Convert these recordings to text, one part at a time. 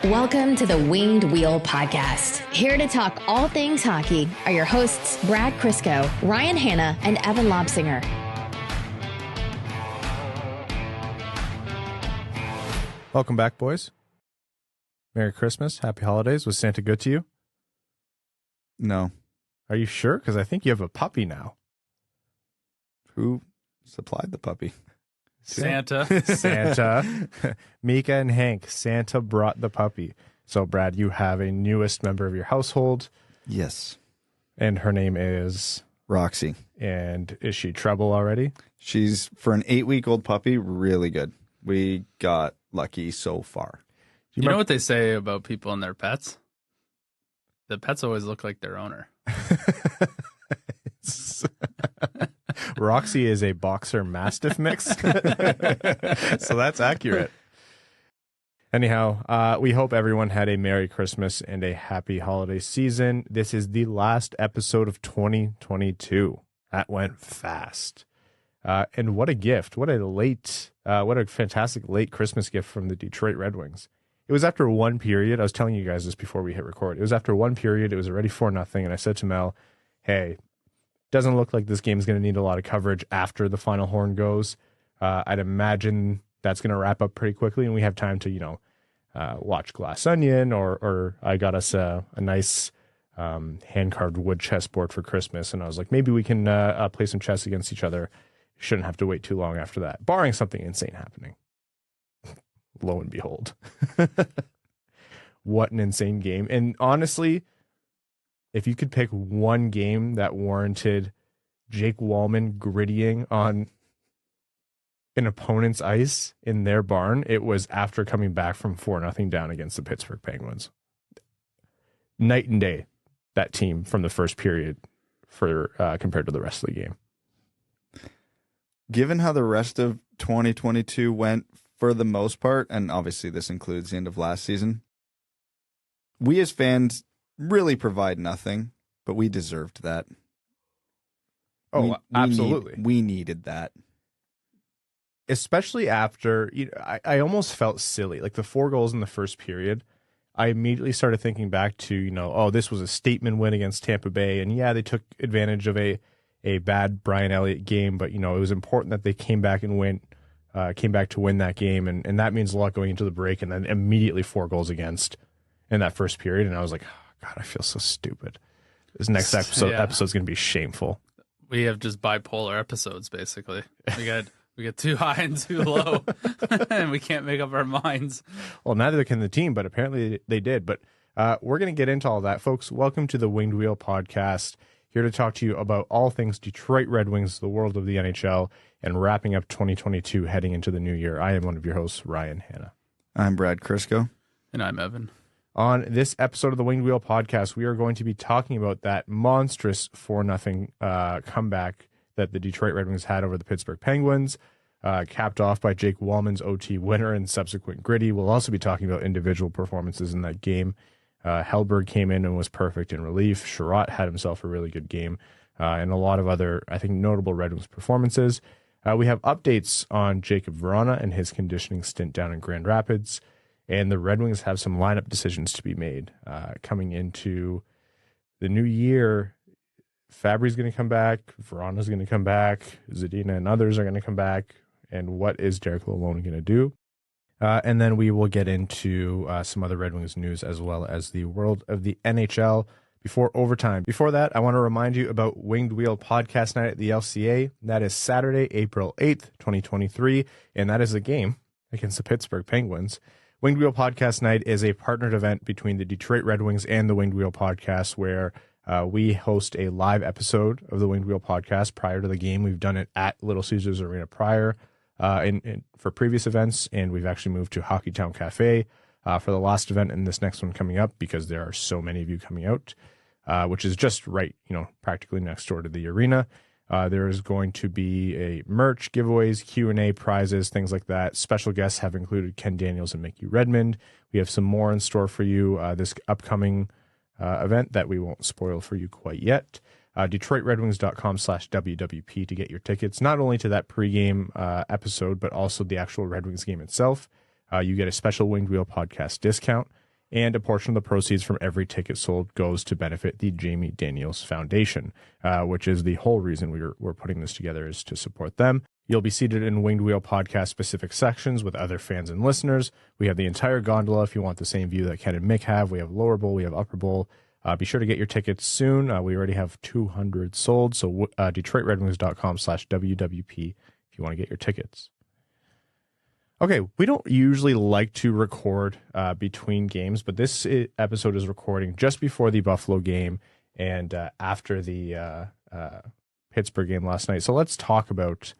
Welcome to the Winged Wheel Podcast. Here to talk all things hockey are your hosts, Brad Crisco, Ryan Hanna, and Evan Lobsinger. Welcome back, boys. Merry Christmas. Happy holidays. Was Santa good to you? No. Are you sure? Because I think you have a puppy now. Who supplied the puppy? Santa. Santa. Mika and Hank. Santa brought the puppy. So, Brad, you have a newest member of your household. Yes. And her name is? Roxy. And is she trouble already? She's, for an 8-week-old puppy, really good. We got lucky so far. You know what they say about people and their pets? The pets always look like their owner. Roxy is a boxer mastiff mix. So that's accurate. Anyhow, we hope everyone had a Merry Christmas and a happy holiday season. This is the last episode of 2022. That went fast. And what a gift. What a fantastic late Christmas gift from the Detroit Red Wings. It was after one period. I was telling you guys this before we hit record. It was after one period. It was already 4-0. And I said to Mel, hey, doesn't look like this game is going to need a lot of coverage after the final horn goes. I'd imagine that's going to wrap up pretty quickly, and we have time to, watch Glass Onion, or I got us a nice hand-carved wood chessboard for Christmas, and I was like, maybe we can play some chess against each other. Shouldn't have to wait too long after that, barring something insane happening. Lo and behold. What an insane game. And honestly, if you could pick one game that warranted Jake Walman griddying on an opponent's ice in their barn, it was after coming back from 4-0 down against the Pittsburgh Penguins. Night and day, that team from the first period for compared to the rest of the game. Given how the rest of 2022 went for the most part, and obviously this includes the end of last season, we as fans really provide nothing, but we deserved that. Oh, absolutely. We needed that. Especially after, I almost felt silly. Like the 4 goals in the first period, I immediately started thinking back to, this was a statement win against Tampa Bay. And yeah, they took advantage of a bad Brian Elliott game, but, it was important that they came back to win that game. And that means a lot going into the break, and then immediately 4 goals against in that first period. And I was like, God, I feel so stupid. This next episode's going to be shameful. We have just bipolar episodes, basically. We got too high and too low, and we can't make up our minds. Well, neither can the team, but apparently they did. But we're going to get into all that. Folks, welcome to the Winged Wheel Podcast. Here to talk to you about all things Detroit Red Wings, the world of the NHL, and wrapping up 2022 heading into the new year. I am one of your hosts, Ryan Hanna. I'm Brad Crisco. And I'm Evan. On this episode of the Winged Wheel Podcast, we are going to be talking about that monstrous 4-0 comeback that the Detroit Red Wings had over the Pittsburgh Penguins, capped off by Jake Walman's OT winner and subsequent griddy. We'll also be talking about individual performances in that game. Hellberg came in and was perfect in relief. Chiarot had himself a really good game, and a lot of other, I think, notable Red Wings performances. We have updates on Jakub Vrana and his conditioning stint down in Grand Rapids. And the Red Wings have some lineup decisions to be made coming into the new year. Fabbri's going to come back. Vrana's going to come back. Zadina and others are going to come back. And what is Derek Lalonde going to do? And then we will get into some other Red Wings news as well as the world of the NHL before overtime. Before that, I want to remind you about Winged Wheel Podcast Night at the LCA. That is Saturday, April 8th, 2023. And that is a game against the Pittsburgh Penguins. Winged Wheel Podcast Night is a partnered event between the Detroit Red Wings and the Winged Wheel Podcast, where we host a live episode of the Winged Wheel Podcast prior to the game. We've done it at Little Caesars Arena prior for previous events, and we've actually moved to Hockeytown Cafe for the last event and this next one coming up, because there are so many of you coming out, which is just right, practically next door to the arena. There is going to be a merch, giveaways, Q&A, prizes, things like that. Special guests have included Ken Daniels and Mickey Redmond. We have some more in store for you this upcoming event that we won't spoil for you quite yet. DetroitRedWings.com/WWP to get your tickets, not only to that pregame episode, but also the actual Red Wings game itself. You get a special Winged Wheel Podcast discount. And a portion of the proceeds from every ticket sold goes to benefit the Jamie Daniels Foundation, which is the whole reason we're putting this together, is to support them. You'll be seated in Winged Wheel podcast specific sections with other fans and listeners. We have the entire gondola if you want the same view that Ken and Mick have. We have lower bowl, we have upper bowl. Be sure to get your tickets soon. We already have 200 sold, so DetroitRedWings.com/WWP if you want to get your tickets. Okay, we don't usually like to record between games, but this episode is recording just before the Buffalo game and after the Pittsburgh game last night. So let's talk about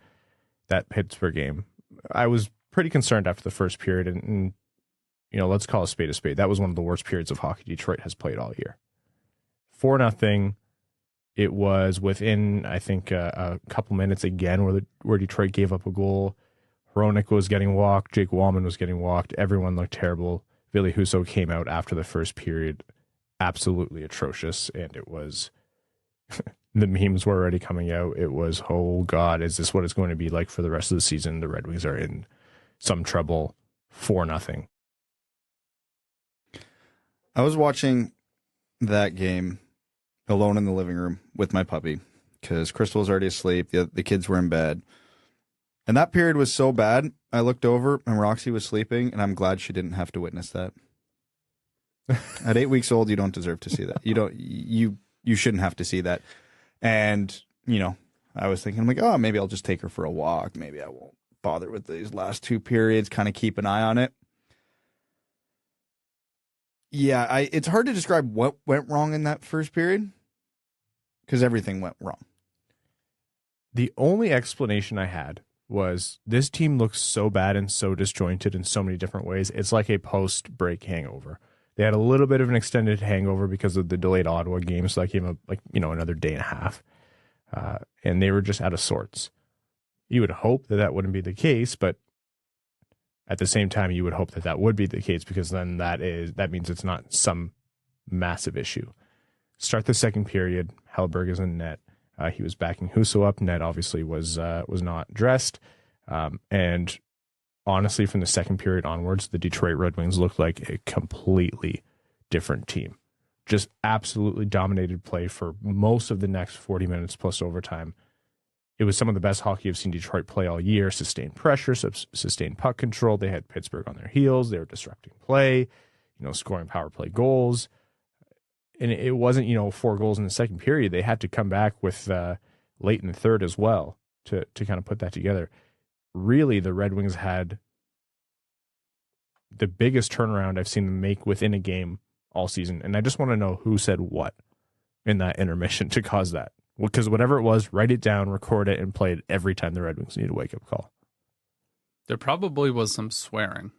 that Pittsburgh game. I was pretty concerned after the first period, and let's call a spade a spade. That was one of the worst periods of hockey Detroit has played all year. 4-0. It was within, I think, a couple minutes again where Detroit gave up a goal. Hronek was getting walked. Jake Walman was getting walked. Everyone looked terrible. Ville Husso came out after the first period absolutely atrocious, and it was the memes were already coming out. It was, oh God, is this what it's going to be like for the rest of the season? The Red Wings are in some trouble. 4-0. I was watching that game alone in the living room with my puppy because Crystal was already asleep. The kids were in bed. And that period was so bad, I looked over and Roxy was sleeping, and I'm glad she didn't have to witness that. At 8 weeks old, you don't deserve to see that. You shouldn't have to see that. And, I was thinking, maybe I'll just take her for a walk. Maybe I won't bother with these last two periods, kind of keep an eye on it. Yeah, it's hard to describe what went wrong in that first period because everything went wrong. The only explanation I had was this team looks so bad and so disjointed in so many different ways. It's like a post-break hangover. They had a little bit of an extended hangover because of the delayed Ottawa game, so that gave them another day and a half. And they were just out of sorts. You would hope that wouldn't be the case, but at the same time, you would hope that would be the case because then that means it's not some massive issue. Start the second period. Hellberg is in net. He was backing Husso up. Net obviously was not dressed. And honestly, from the second period onwards, the Detroit Red Wings looked like a completely different team. Just absolutely dominated play for most of the next 40 minutes plus overtime. It was some of the best hockey I've seen Detroit play all year. Sustained pressure, sustained puck control. They had Pittsburgh on their heels. They were disrupting play, scoring power play goals. And it wasn't, 4 goals in the second period. They had to come back with late in the third as well to kind of put that together. Really, the Red Wings had the biggest turnaround I've seen them make within a game all season. And I just want to know who said what in that intermission to cause that. Because whatever it was, write it down, record it, and play it every time the Red Wings need a wake-up call. There probably was some swearing.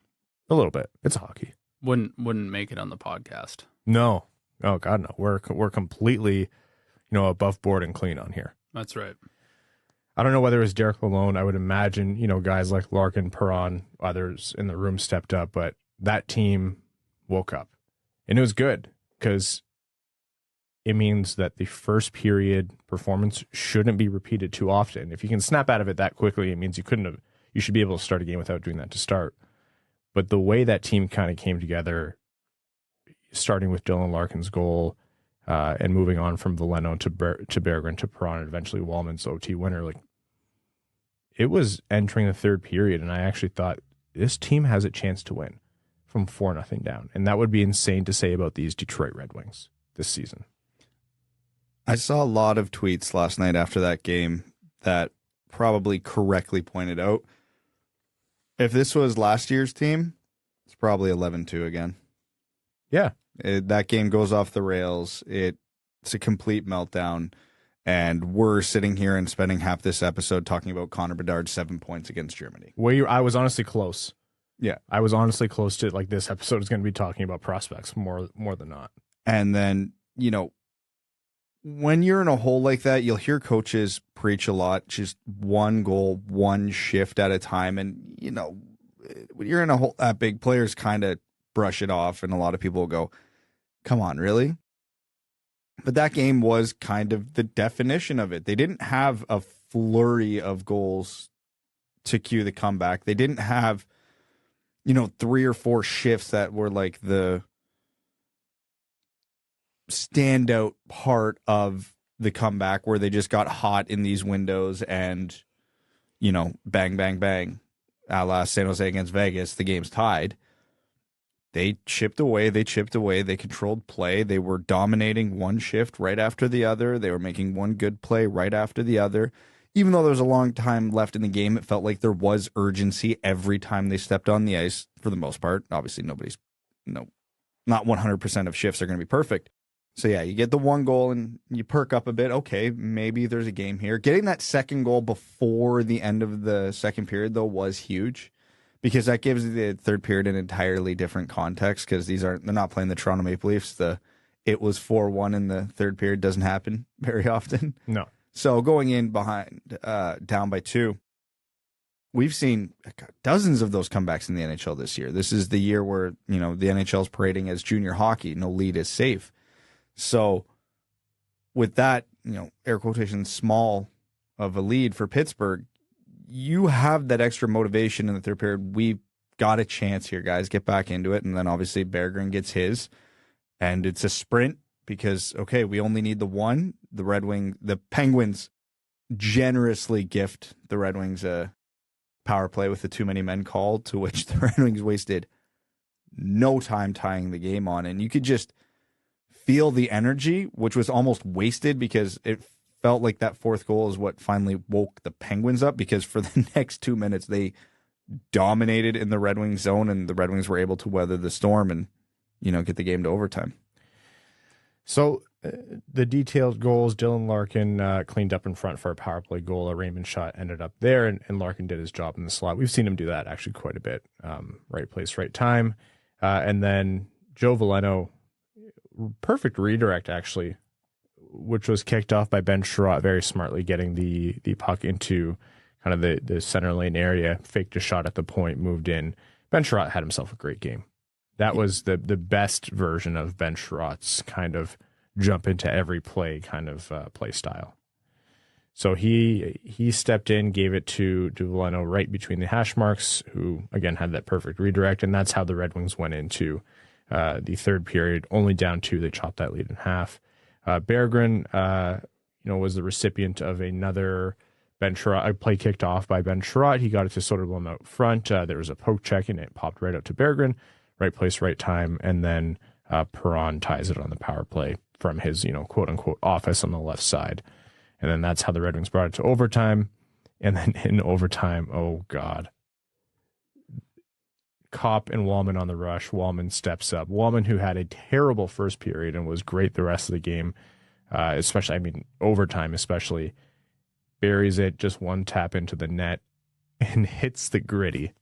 A little bit. It's hockey. Wouldn't make it on the podcast. No. Oh, God, no. We're completely, above board and clean on here. That's right. I don't know whether it was Derek Lalonde. I would imagine, guys like Larkin, Perron, others in the room stepped up, but that team woke up. And it was good because it means that the first period performance shouldn't be repeated too often. If you can snap out of it that quickly, it means you should be able to start a game without doing that to start. But the way that team kind of came together, starting with Dylan Larkin's goal and moving on from Veleno to Berggren to Perron and eventually Walman's OT winner, it was entering the third period, and I actually thought this team has a chance to win from 4-0 down. And that would be insane to say about these Detroit Red Wings this season. I saw a lot of tweets last night after that game that probably correctly pointed out if this was last year's team, it's probably 11-2 again. Yeah. That game goes off the rails. It's a complete meltdown. And we're sitting here and spending half this episode talking about Connor Bedard's 7 points against Germany. I was honestly close. Yeah. I was honestly close to this episode is going to be talking about prospects more than not. And then, when you're in a hole like that, you'll hear coaches preach a lot, just one goal, one shift at a time. And, when you're in a hole that big, players kind of brush it off. And a lot of people will go, come on, really? But that game was kind of the definition of it. They didn't have a flurry of goals to cue the comeback. They didn't have, 3 or 4 shifts that were like the standout part of the comeback where they just got hot in these windows and, bang, bang, bang, a la San Jose against Vegas, the game's tied. They chipped away, they controlled play, they were dominating one shift right after the other, they were making one good play right after the other. Even though there was a long time left in the game, it felt like there was urgency every time they stepped on the ice for the most part. Obviously, not 100% of shifts are going to be perfect. So yeah, you get the one goal and you perk up a bit. Okay, maybe there's a game here. Getting that second goal before the end of the second period, though, was huge because that gives the third period an entirely different context because they're not playing the Toronto Maple Leafs. It was 4-1 in the third period doesn't happen very often. No. So going in behind, down by 2, we've seen dozens of those comebacks in the NHL this year. This is the year where, the NHL's parading as junior hockey. No lead is safe. So with that, air quotation, small of a lead for Pittsburgh, you have that extra motivation in the third period. We've got a chance here, guys. Get back into it. And then obviously Berggren gets his. And it's a sprint because, okay, we only need the one. The Penguins generously gift the Red Wings a power play with the too many men call, to which the Red Wings wasted no time tying the game on. And you could just feel the energy, which was almost wasted because it felt like that fourth goal is what finally woke the Penguins up, because for the next 2 minutes they dominated in the Red Wings zone and the Red Wings were able to weather the storm and, get the game to overtime. So the detailed goals, Dylan Larkin cleaned up in front for a power play goal. A Raymond shot ended up there, and Larkin did his job in the slot. We've seen him do that actually quite a bit. Right place, right time. And then Joe Veleno, perfect redirect actually, which was kicked off by Ben Chiarot very smartly, getting the puck into kind of the center lane area, faked a shot at the point, moved in. Ben Chiarot had himself a great game. That was the best version of Ben Chiarot's kind of jump into every play kind of play style. So he stepped in, gave it to Veleno right between the hash marks, who again had that perfect redirect, and that's how the Red Wings went into the third period, only down 2. They chopped that lead in half. Berggren, was the recipient of another Ben Chiarot, a play kicked off by Ben Chiarot. He got it to Soderblom out front. There was a poke check, and it popped right out to Berggren. Right place, right time, and then Perron ties it on the power play from his, quote-unquote office on the left side. And then that's how the Red Wings brought it to overtime. And then in overtime, oh, God. Kopp and Walman on the rush. Walman steps up. Walman, who had a terrible first period and was great the rest of the game, overtime especially, buries it, just one tap into the net, and hits the griddy.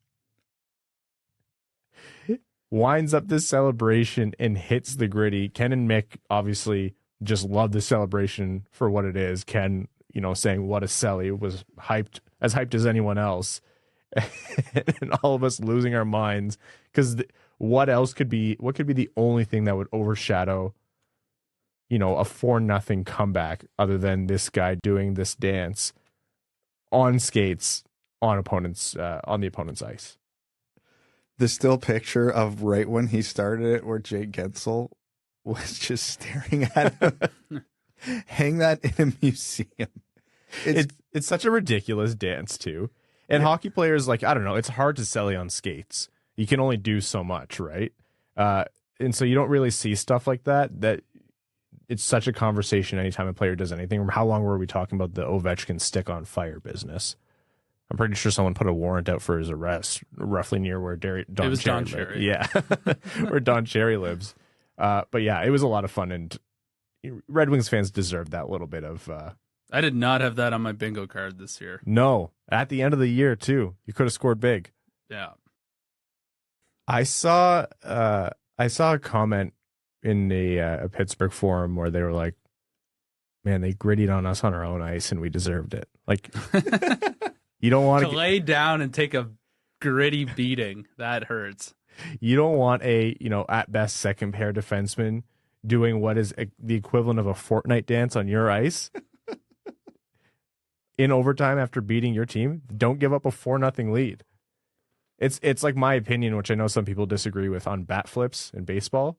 Winds up this celebration and hits the griddy. Ken and Mick obviously just love the celebration for what it is. Ken, saying what a CELLY, was hyped as anyone else. And all of us losing our minds because what could be the only thing that would overshadow, a 4-0 comeback other than this guy doing this dance on skates on the opponent's ice. The still picture of right when he started it where Jake Gensel was just staring at him. Hang that in a museum. It's such a ridiculous dance too. And hockey players, I don't know, it's hard to CELLY on skates. You can only do so much, right? And so you don't really see stuff like that it's such a conversation anytime a player does anything. How long were we talking about the Ovechkin stick on fire business? I'm pretty sure someone put a warrant out for his arrest, roughly near where Don Cherry. Yeah, where Don Cherry lives. But yeah, it was a lot of fun, and Red Wings fans deserve that little bit of. I did not have that on my bingo card this year. No, at the end of the year too, you could have scored big. Yeah, I saw a comment in a Pittsburgh forum where they were like, "Man, they grittied on us on our own ice, and we deserved it." You don't want to lay down and take a gritty beating. That hurts. You don't want a, at best second pair defenseman doing what is the equivalent of a Fortnite dance on your ice in overtime after beating your team. Don't give up a 4-0 lead. It's like my opinion, which I know some people disagree with, on bat flips in baseball.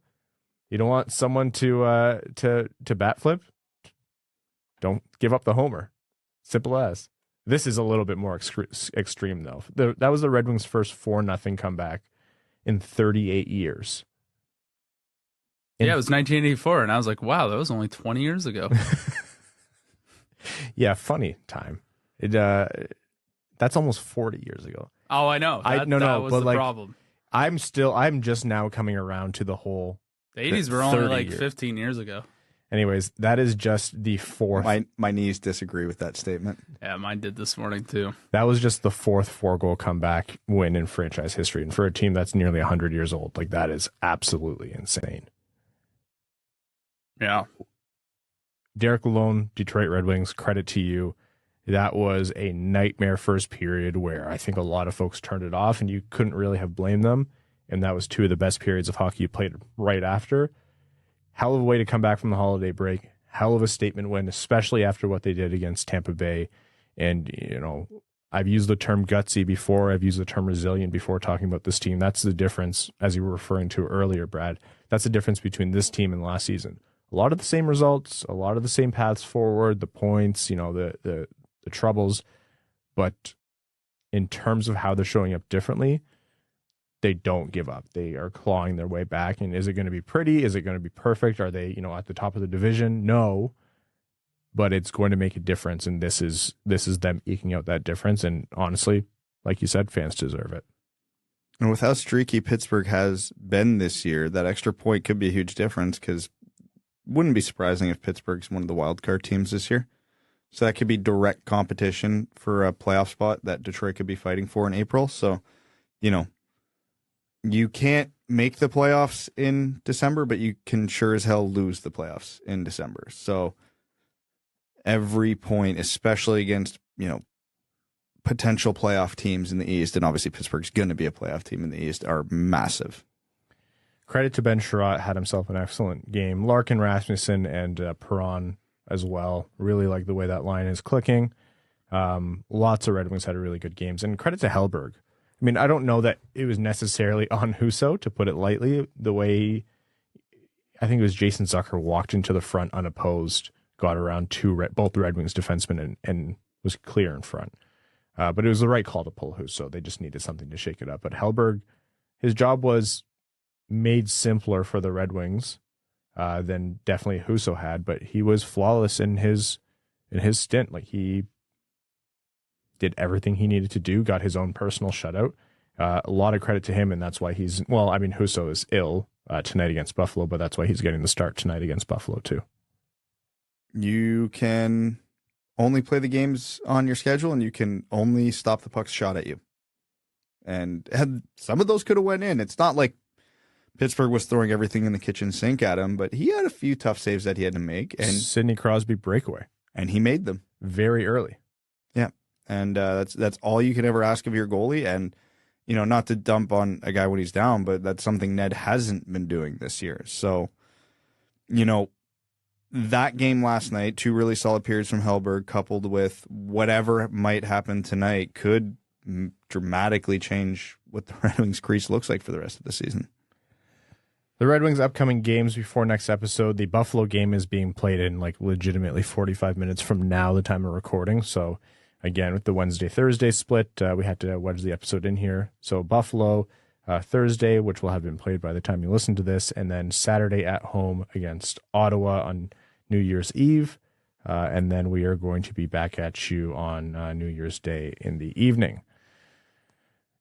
You don't want someone to bat flip? Don't give up the homer. Simple as. This is a little bit more extreme, though. That was the Red Wings' first 4-0 comeback in 38 years. Yeah, it was 1984, and I was like, wow, that was only 20 years ago. Yeah, funny time. That's almost 40 years ago. Oh, I know. That was the problem. I'm just now coming around to the whole. The 80s were only like 15 years ago. Anyways, that is just the fourth. My knees disagree with that statement. Yeah, mine did this morning too. That was just the fourth 4-goal comeback win in franchise history. And for a team that's nearly 100 years old, like that is absolutely insane. Yeah. Derek Lalonde, Detroit Red Wings, credit to you. That was a nightmare first period where I think a lot of folks turned it off and you couldn't really have blamed them. And that was two of the best periods of hockey you played right after. Hell of a way to come back from the holiday break. Hell of a statement win, especially after what they did against Tampa Bay. And, I've used the term gutsy before. I've used the term resilient before talking about this team. That's the difference, as you were referring to earlier, Brad. That's the difference between this team and last season. A lot of the same results, a lot of the same paths forward, the points, the troubles. But in terms of how they're showing up differently, they don't give up. They are clawing their way back. And is it going to be pretty? Is it going to be perfect? Are they, at the top of the division? No. But it's going to make a difference. And this is them eking out that difference. And honestly, like you said, fans deserve it. And with how streaky Pittsburgh has been this year, that extra point could be a huge difference because wouldn't be surprising if Pittsburgh's one of the wild card teams this year. So that could be direct competition for a playoff spot that Detroit could be fighting for in April. So, you can't make the playoffs in December, but you can sure as hell lose the playoffs in December. So every point, especially against, potential playoff teams in the East, and obviously Pittsburgh's going to be a playoff team in the East, are massive. Credit to Ben Chiarot, had himself an excellent game. Larkin, Rasmussen, and Perron as well. Really like the way that line is clicking. Lots of Red Wings had really good games. And credit to Hellberg. I mean, I don't know that it was necessarily on Husso, to put it lightly, the way I think it was Jason Zucker walked into the front unopposed, got around both the Red Wings defensemen and was clear in front. But it was the right call to pull Husso. They just needed something to shake it up. But Hellberg, his job was made simpler for the Red Wings than definitely Husso had, but he was flawless in his stint. Like, he did everything he needed to do, got his own personal shutout. A lot of credit to him, and that's why Husso is ill tonight against Buffalo, but that's why he's getting the start tonight against Buffalo too. You can only play the games on your schedule, and you can only stop the puck's shot at you. And some of those could have went in. It's not like Pittsburgh was throwing everything in the kitchen sink at him, but he had a few tough saves that he had to make. And Sidney Crosby breakaway. And he made them. Very early. Yeah. And that's all you can ever ask of your goalie. And, not to dump on a guy when he's down, but that's something Ned hasn't been doing this year. So, that game last night, two really solid periods from Hellberg, coupled with whatever might happen tonight, could dramatically change what the Red Wings crease looks like for the rest of the season. The Red Wings' upcoming games before next episode, the Buffalo game is being played in legitimately 45 minutes from now, the time of recording. So again, with the Wednesday-Thursday split, we had to wedge the episode in here. So Buffalo Thursday, which will have been played by the time you listen to this, and then Saturday at home against Ottawa on New Year's Eve. And then we are going to be back at you on New Year's Day in the evening.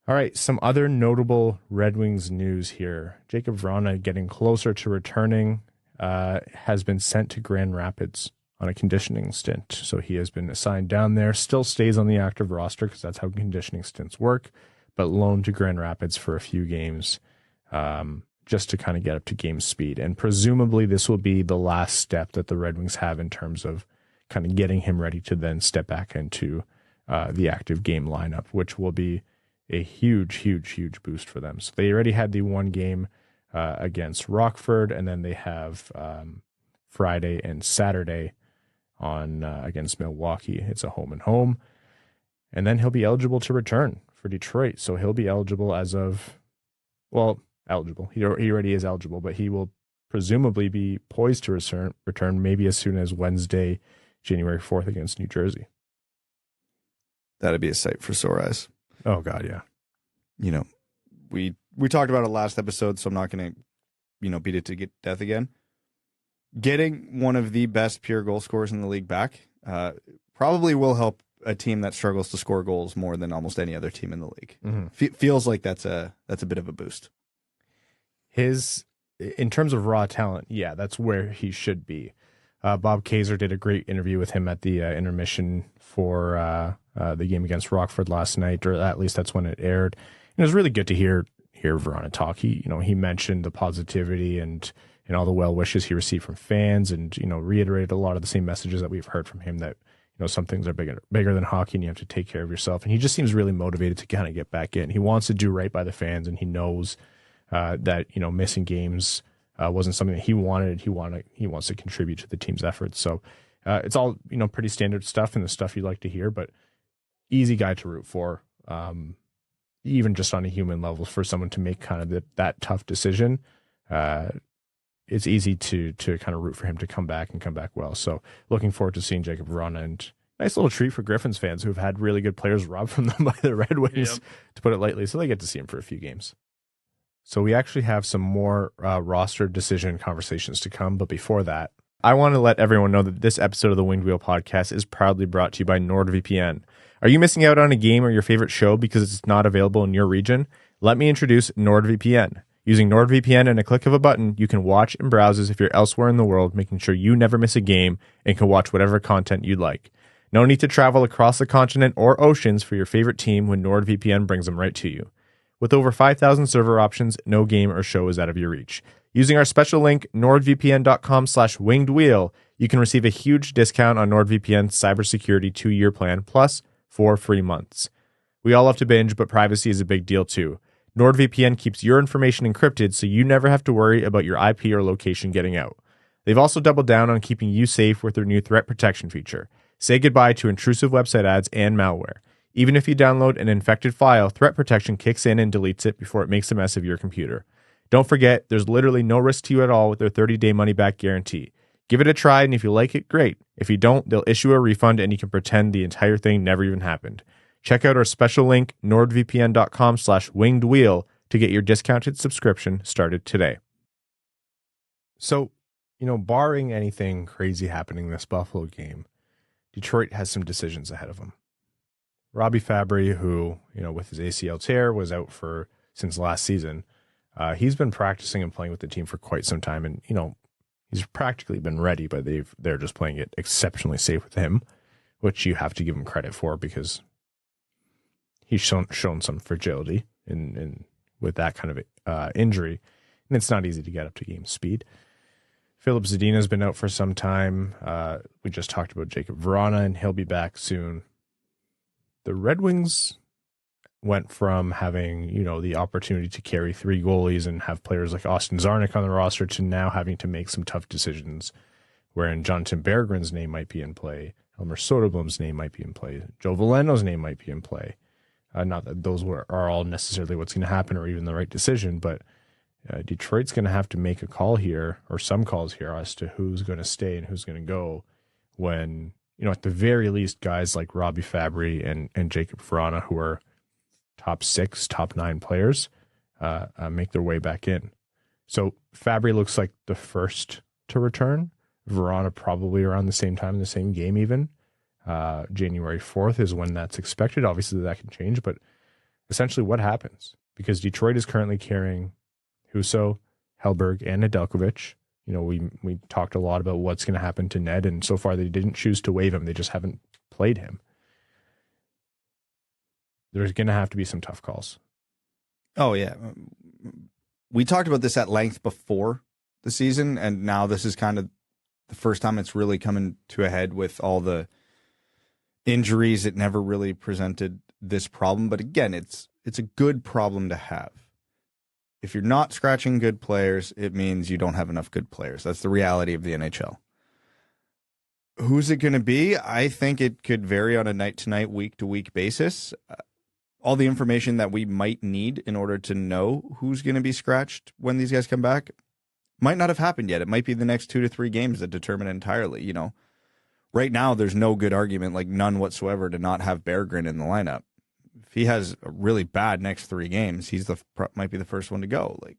All right, some other notable Red Wings news here. Jakub Vrana, getting closer to returning, has been sent to Grand Rapids on a conditioning stint. So he has been assigned down there, still stays on the active roster because that's how conditioning stints work, but loaned to Grand Rapids for a few games just to kind of get up to game speed. And presumably this will be the last step that the Red Wings have in terms of kind of getting him ready to then step back into the active game lineup, which will be a huge boost for them. So they already had the one game against Rockford, and then they have Friday and Saturday on against Milwaukee. It's a home and home. And then he'll be eligible to return for Detroit. So he'll be eligible eligible. He already is eligible, but he will presumably be poised to return maybe as soon as Wednesday, January 4th against New Jersey. That'd be a sight for sore eyes. Oh, God, yeah. You know, we talked about it last episode, so I'm not going to, beat it to death again. Getting one of the best pure goal scorers in the league back probably will help a team that struggles to score goals more than almost any other team in the league. Mm-hmm. Feels like that's a bit of a boost. In terms of raw talent, yeah, that's where he should be. Bob Kaiser did a great interview with him at the intermission for the game against Rockford last night, or at least that's when it aired. And it was really good to hear Vrana talk. He mentioned the positivity and all the well wishes he received from fans, and reiterated a lot of the same messages that we've heard from him, that some things are bigger than hockey, and you have to take care of yourself. And he just seems really motivated to kind of get back in. He wants to do right by the fans, and he knows that missing games wasn't something that he wanted. He wants to contribute to the team's efforts. So it's all pretty standard stuff, and the stuff you'd like to hear, but easy guy to root for. Even just on a human level, for someone to make kind of that tough decision, it's easy to kind of root for him to come back and come back well. So looking forward to seeing Jakub Vrana, and nice little treat for Griffins fans who've had really good players robbed from them by the Red Wings, to put it lightly. So they get to see him for a few games. So we actually have some more roster decision conversations to come. But before that, I want to let everyone know that this episode of the Winged Wheel podcast is proudly brought to you by NordVPN. Are you missing out on a game or your favorite show because it's not available in your region? Let me introduce NordVPN. Using NordVPN and a click of a button, you can watch and browse as if you're elsewhere in the world, making sure you never miss a game and can watch whatever content you'd like. No need to travel across the continent or oceans for your favorite team when NordVPN brings them right to you. With over 5,000 server options, no game or show is out of your reach. Using our special link, nordvpn.com/wingedwheel, you can receive a huge discount on NordVPN's cybersecurity 2-year plan, plus 4 free months. We all love to binge, but privacy is a big deal too. NordVPN keeps your information encrypted so you never have to worry about your IP or location getting out. They've also doubled down on keeping you safe with their new threat protection feature. Say goodbye to intrusive website ads and malware. Even if you download an infected file, threat protection kicks in and deletes it before it makes a mess of your computer. Don't forget, there's literally no risk to you at all with their 30-day money-back guarantee. Give it a try, and if you like it, great. If you don't, they'll issue a refund, and you can pretend the entire thing never even happened. Check out our special link, nordvpn.com/wingedwheel, to get your discounted subscription started today. So, barring anything crazy happening in this Buffalo game, Detroit has some decisions ahead of them. Robby Fabbri, who, with his ACL tear, was out since last season. He's been practicing and playing with the team for quite some time, and, he's practically been ready, but they're just playing it exceptionally safe with him, which you have to give him credit for, because he's shown some fragility in with that kind of injury, and it's not easy to get up to game speed. Filip Zadina has been out for some time. We just talked about Jakub Vrana, and he'll be back soon. The Red Wings went from having, the opportunity to carry 3 goalies and have players like Austin Czarnik on the roster to now having to make some tough decisions, wherein Jonatan Berggren's name might be in play, Elmer Soderblom's name might be in play, Joe Veleno's name might be in play. Not that those are all necessarily what's going to happen or even the right decision, but Detroit's going to have to make a call here, or some calls here, as to who's going to stay and who's going to go when, at the very least, guys like Robby Fabbri and Jakub Vrana, who are top 6, top 9 players, make their way back in. So Fabbri looks like the first to return. Vrana probably around the same time in the same game even. January 4th is when that's expected. Obviously that can change, but essentially what happens? Because Detroit is currently carrying Husso, Hellberg, and Nedeljkovic. We talked a lot about what's going to happen to Ned, and so far they didn't choose to waive him. They just haven't played him. There's going to have to be some tough calls. Oh, yeah. We talked about this at length before the season, and now this is kind of the first time it's really coming to a head with all the injuries. It never really presented this problem, but again, it's a good problem to have. If you're not scratching good players, it means you don't have enough good players. That's the reality of the NHL. Who's it going to be? I think it could vary on a night-to-night, week-to-week basis. All the information that we might need in order to know who's going to be scratched when these guys come back, might not have happened yet. It might be the next 2 to 3 games that determine it entirely. You know, right now there's no good argument, like none whatsoever, to not have Berggren in the lineup. If he has a really bad next 3 games, he's might be the first one to go. Like,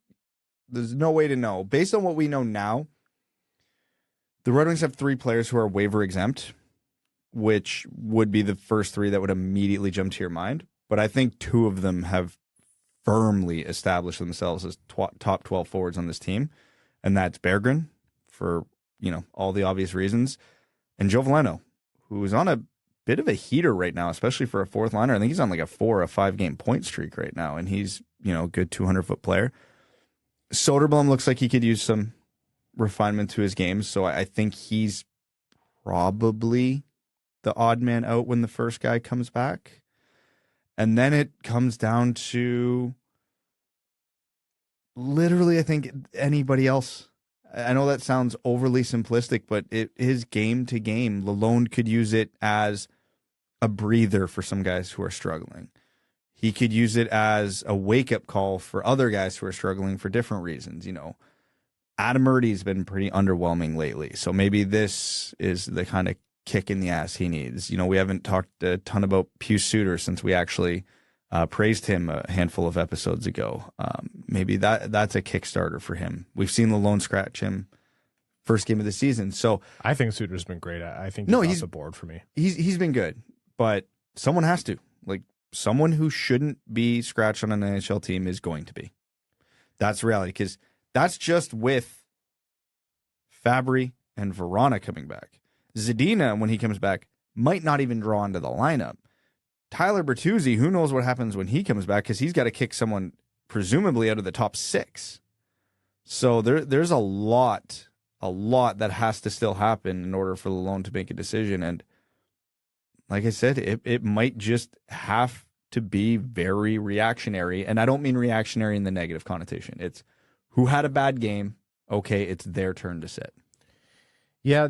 there's no way to know. Based on what we know now, the Red Wings have 3 players who are waiver exempt, which would be the first 3 that would immediately jump to your mind. But I think 2 of them have firmly established themselves as top 12 forwards on this team. And that's Berggren, for, you know, all the obvious reasons, and Joe Veleno, who is on a bit of a heater right now, especially for a 4th liner. I think he's on like a 4 or 5 game point streak right now, and he's, you know, a good 200-foot player. Soderblom looks like he could use some refinement to his game, so I think he's probably the odd man out when the first guy comes back. And then it comes down to literally, I think, anybody else. I know that sounds overly simplistic, but it is game to game. Lalonde could use it as a breather for some guys who are struggling. He could use it as a wake-up call for other guys who are struggling for different reasons. You know, Adam Murdy's been pretty underwhelming lately, so maybe this is the kind of kick in the ass he needs. You know, we haven't talked a ton about Pius Suter since we actually praised him a handful of episodes ago. Maybe that's a Kickstarter for him. We've seen Lalonde scratch him first game of the season. So I think Suter's been great. I think he's off the board for me. He's been good, but someone has to. Like, someone who shouldn't be scratched on an NHL team is going to be. That's reality, because that's just with Fabbri and Vrana coming back. Zadina, when he comes back, might not even draw into the lineup. Tyler Bertuzzi, who knows what happens when he comes back, because he's got to kick someone presumably out of the top 6. So there's a lot that has to still happen in order for Lalonde to make a decision. And like I said, it might just have to be very reactionary. And I don't mean reactionary in the negative connotation. It's who had a bad game. Okay, it's their turn to sit. Yeah,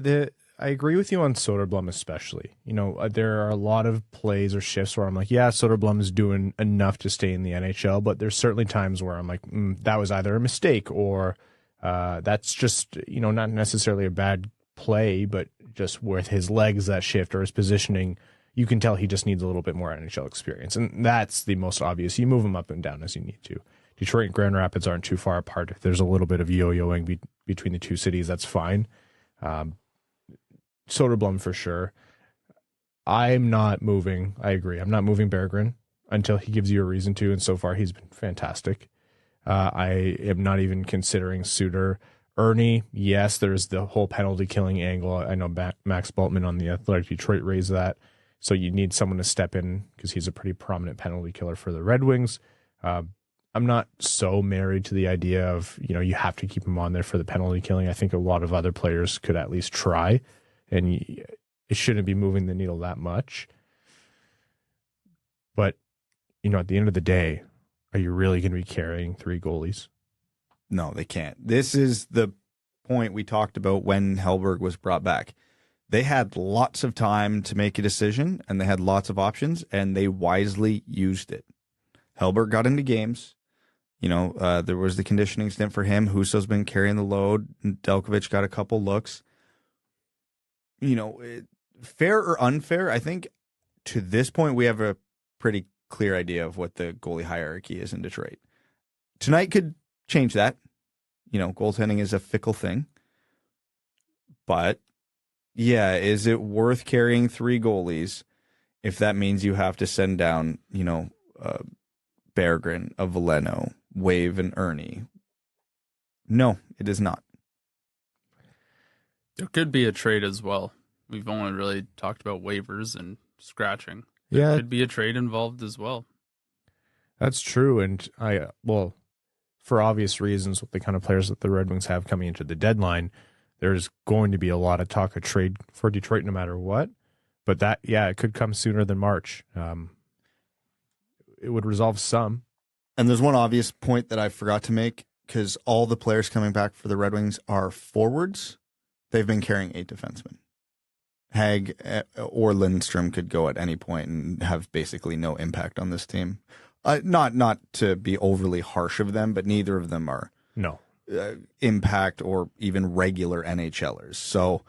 I agree with you on Soderblom especially. You know, there are a lot of plays or shifts where I'm like, yeah, Soderblom is doing enough to stay in the NHL, but there's certainly times where I'm like, that was either a mistake or that's just, you know, not necessarily a bad play, but just with his legs that shift or his positioning, you can tell he just needs a little bit more NHL experience. And that's the most obvious. You move him up and down as you need to. Detroit and Grand Rapids aren't too far apart. If there's a little bit of yo-yoing between the two cities, that's fine. Soderblom for sure. I'm not moving. I agree. I'm not moving Berggren until he gives you a reason to, and so far he's been fantastic. I am not even considering Suter. Erne, yes, there's the whole penalty killing angle. I know Max Bultman on the Athletic Detroit raised that. So you need someone to step in because he's a pretty prominent penalty killer for the Red Wings. I'm not so married to the idea of, you know, you have to keep him on there for the penalty killing. I think a lot of other players could at least try, and it shouldn't be moving the needle that much. But, you know, at the end of the day, are you really going to be carrying 3 goalies? No, they can't. This is the point we talked about when Hellberg was brought back. They had lots of time to make a decision, and they had lots of options, and they wisely used it. Hellberg got into games. You know, there was the conditioning stint for him. Husso's been carrying the load. Nedeljkovic got a couple looks. You know, fair or unfair, I think to this point we have a pretty clear idea of what the goalie hierarchy is in Detroit. Tonight could change that. You know, goaltending is a fickle thing. But, yeah, is it worth carrying 3 goalies if that means you have to send down, you know, Berggren, a Veleno, Waived, and Erne? No, it is not. There could be a trade as well. We've only really talked about waivers and scratching. Yeah. There could be a trade involved as well. That's true. And for obvious reasons, with the kind of players that the Red Wings have coming into the deadline, there's going to be a lot of talk of trade for Detroit no matter what. But that, yeah, it could come sooner than March. It would resolve some. And there's one obvious point that I forgot to make, because all the players coming back for the Red Wings are forwards. They've been carrying 8 defensemen. Hag or Lindstrom could go at any point and have basically no impact on this team. Not to be overly harsh of them, but neither of them are impact or even regular NHLers. So,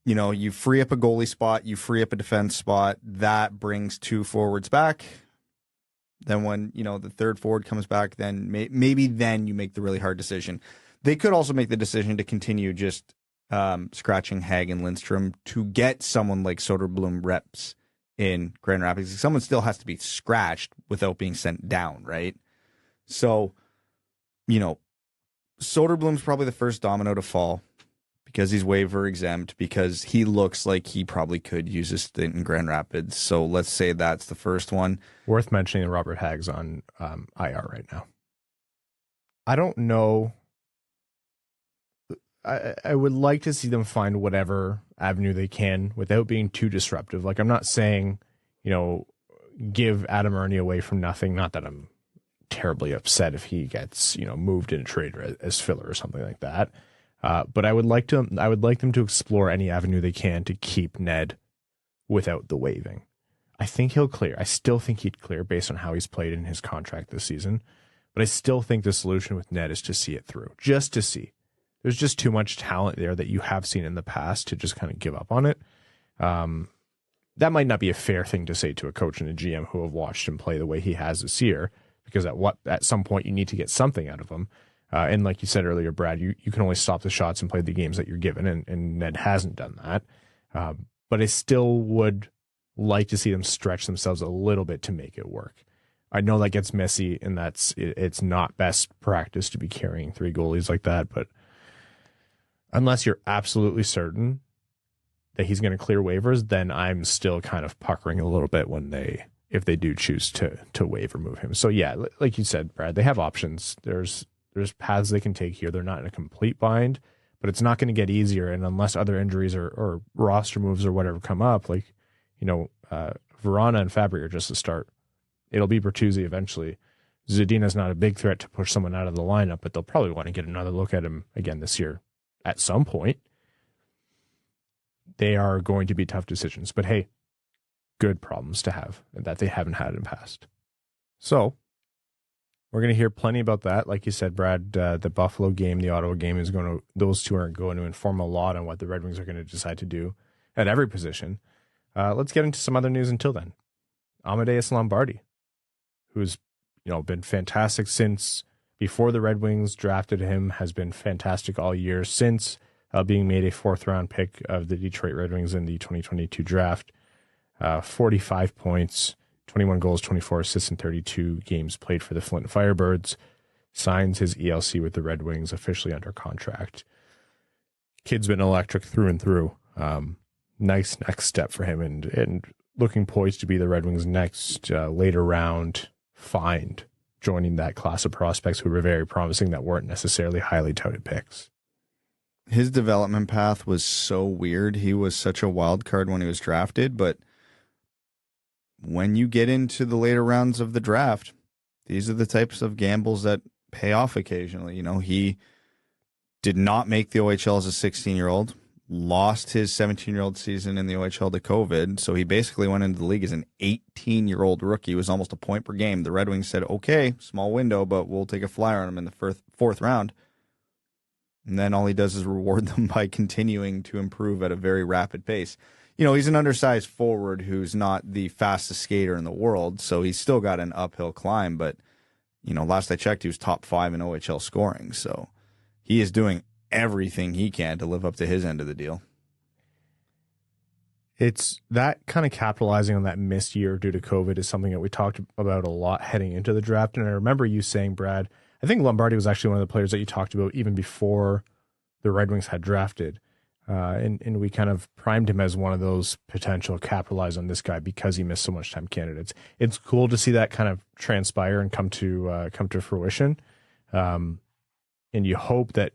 you free up a goalie spot, you free up a defense spot, that brings 2 forwards back. Then when, the third forward comes back, then maybe then you make the really hard decision. They could also make the decision to continue just scratching Hag and Lindstrom to get someone like Soderblom reps in Grand Rapids. Someone still has to be scratched without being sent down, right? So, Soderblom's probably the first domino to fall because he's waiver exempt, because he looks like he probably could use a stint in Grand Rapids. So let's say that's the first one. Worth mentioning, Robert Hag's on IR right now. I don't know. I would like to see them find whatever avenue they can without being too disruptive. Like, I'm not saying, give Adam Erne away from nothing. Not that I'm terribly upset if he gets, moved in a trade as filler or something like that. But I would like them to explore any avenue they can to keep Ned without the waiving. I think he'll clear. I still think he'd clear based on how he's played in his contract this season. But I still think the solution with Ned is to see it through, just to see. There's just too much talent there that you have seen in the past to just kind of give up on it. That might not be a fair thing to say to a coach and a GM who have watched him play the way he has this year, because at some point you need to get something out of him. And like you said earlier, Brad, you can only stop the shots and play the games that you're given, and Ned hasn't done that. But I still would like to see them stretch themselves a little bit to make it work. I know that gets messy, and it's not best practice to be carrying 3 goalies like that, but unless you're absolutely certain that he's going to clear waivers, then I'm still kind of puckering a little bit if they do choose to waive or move him. So yeah, like you said, Brad, they have options. There's paths they can take here. They're not in a complete bind, but it's not going to get easier. And unless other injuries or roster moves or whatever come up, like, Vrana and Fabbri are just a start. It'll be Bertuzzi eventually. Zadina's not a big threat to push someone out of the lineup, but they'll probably want to get another look at him again this year at some point. They are going to be tough decisions, but hey, good problems to have that they haven't had in the past. So we're going to hear plenty about that. Like you said, Brad, the Buffalo game, the Ottawa game those two are going to inform a lot on what the Red Wings are going to decide to do at every position. Let's get into some other news until then. Amadeus Lombardi, who's been fantastic since before the Red Wings drafted him, has been fantastic all year since being made a 4th-round pick of the Detroit Red Wings in the 2022 draft. 45 points, 21 goals, 24 assists in 32 games played for the Flint Firebirds. Signs his ELC with the Red Wings, officially under contract. Kid's been electric through and through. Nice next step for him, and looking poised to be the Red Wings' next later round find, joining that class of prospects who were very promising that weren't necessarily highly touted picks. His development path was so weird. He was such a wild card when he was drafted, but when you get into the later rounds of the draft, these are the types of gambles that pay off occasionally. He did not make the OHL as a 16-year-old, lost his 17-year-old season in the OHL to COVID, so he basically went into the league as an 18-year-old rookie. It was almost a point per game. The Red Wings said, okay, small window, but we'll take a flyer on him in the 4th round. And then all he does is reward them by continuing to improve at a very rapid pace. He's an undersized forward who's not the fastest skater in the world, so he's still got an uphill climb. But, last I checked, he was top 5 in OHL scoring. So he is doing everything he can to live up to his end of the deal. It's that kind of capitalizing on that missed year due to COVID is something that we talked about a lot heading into the draft. And I remember you saying, Brad, I think Lombardi was actually one of the players that you talked about even before the Red Wings had drafted. And we kind of primed him as one of those potential capitalize on this guy because he missed so much time candidates. It's cool to see that kind of transpire and come to fruition. And you hope that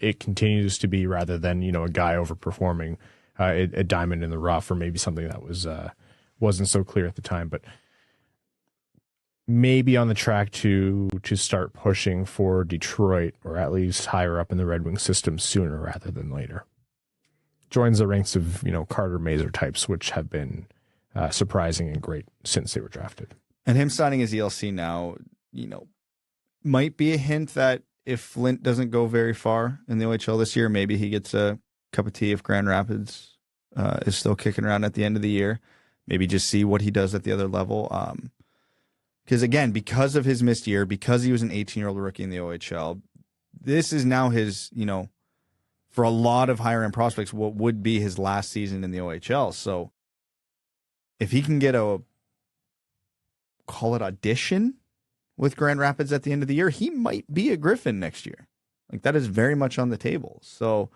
it continues to be, rather than, a guy overperforming a diamond in the rough, or maybe something that wasn't so clear at the time, but maybe on the track to start pushing for Detroit, or at least higher up in the Red Wings system sooner rather than later. Joins the ranks of, Carter Mazur types, which have been surprising and great since they were drafted. And him signing his ELC now, might be a hint that if Flint doesn't go very far in the OHL this year, maybe he gets a cup of tea if Grand Rapids is still kicking around at the end of the year. Maybe just see what he does at the other level. Because again, because of his missed year, because he was an 18-year-old rookie in the OHL, this is now his, for a lot of higher end prospects, what would be his last season in the OHL. So if he can get call it audition with Grand Rapids at the end of the year, he might be a Griffin next year. Like, that is very much on the table. So,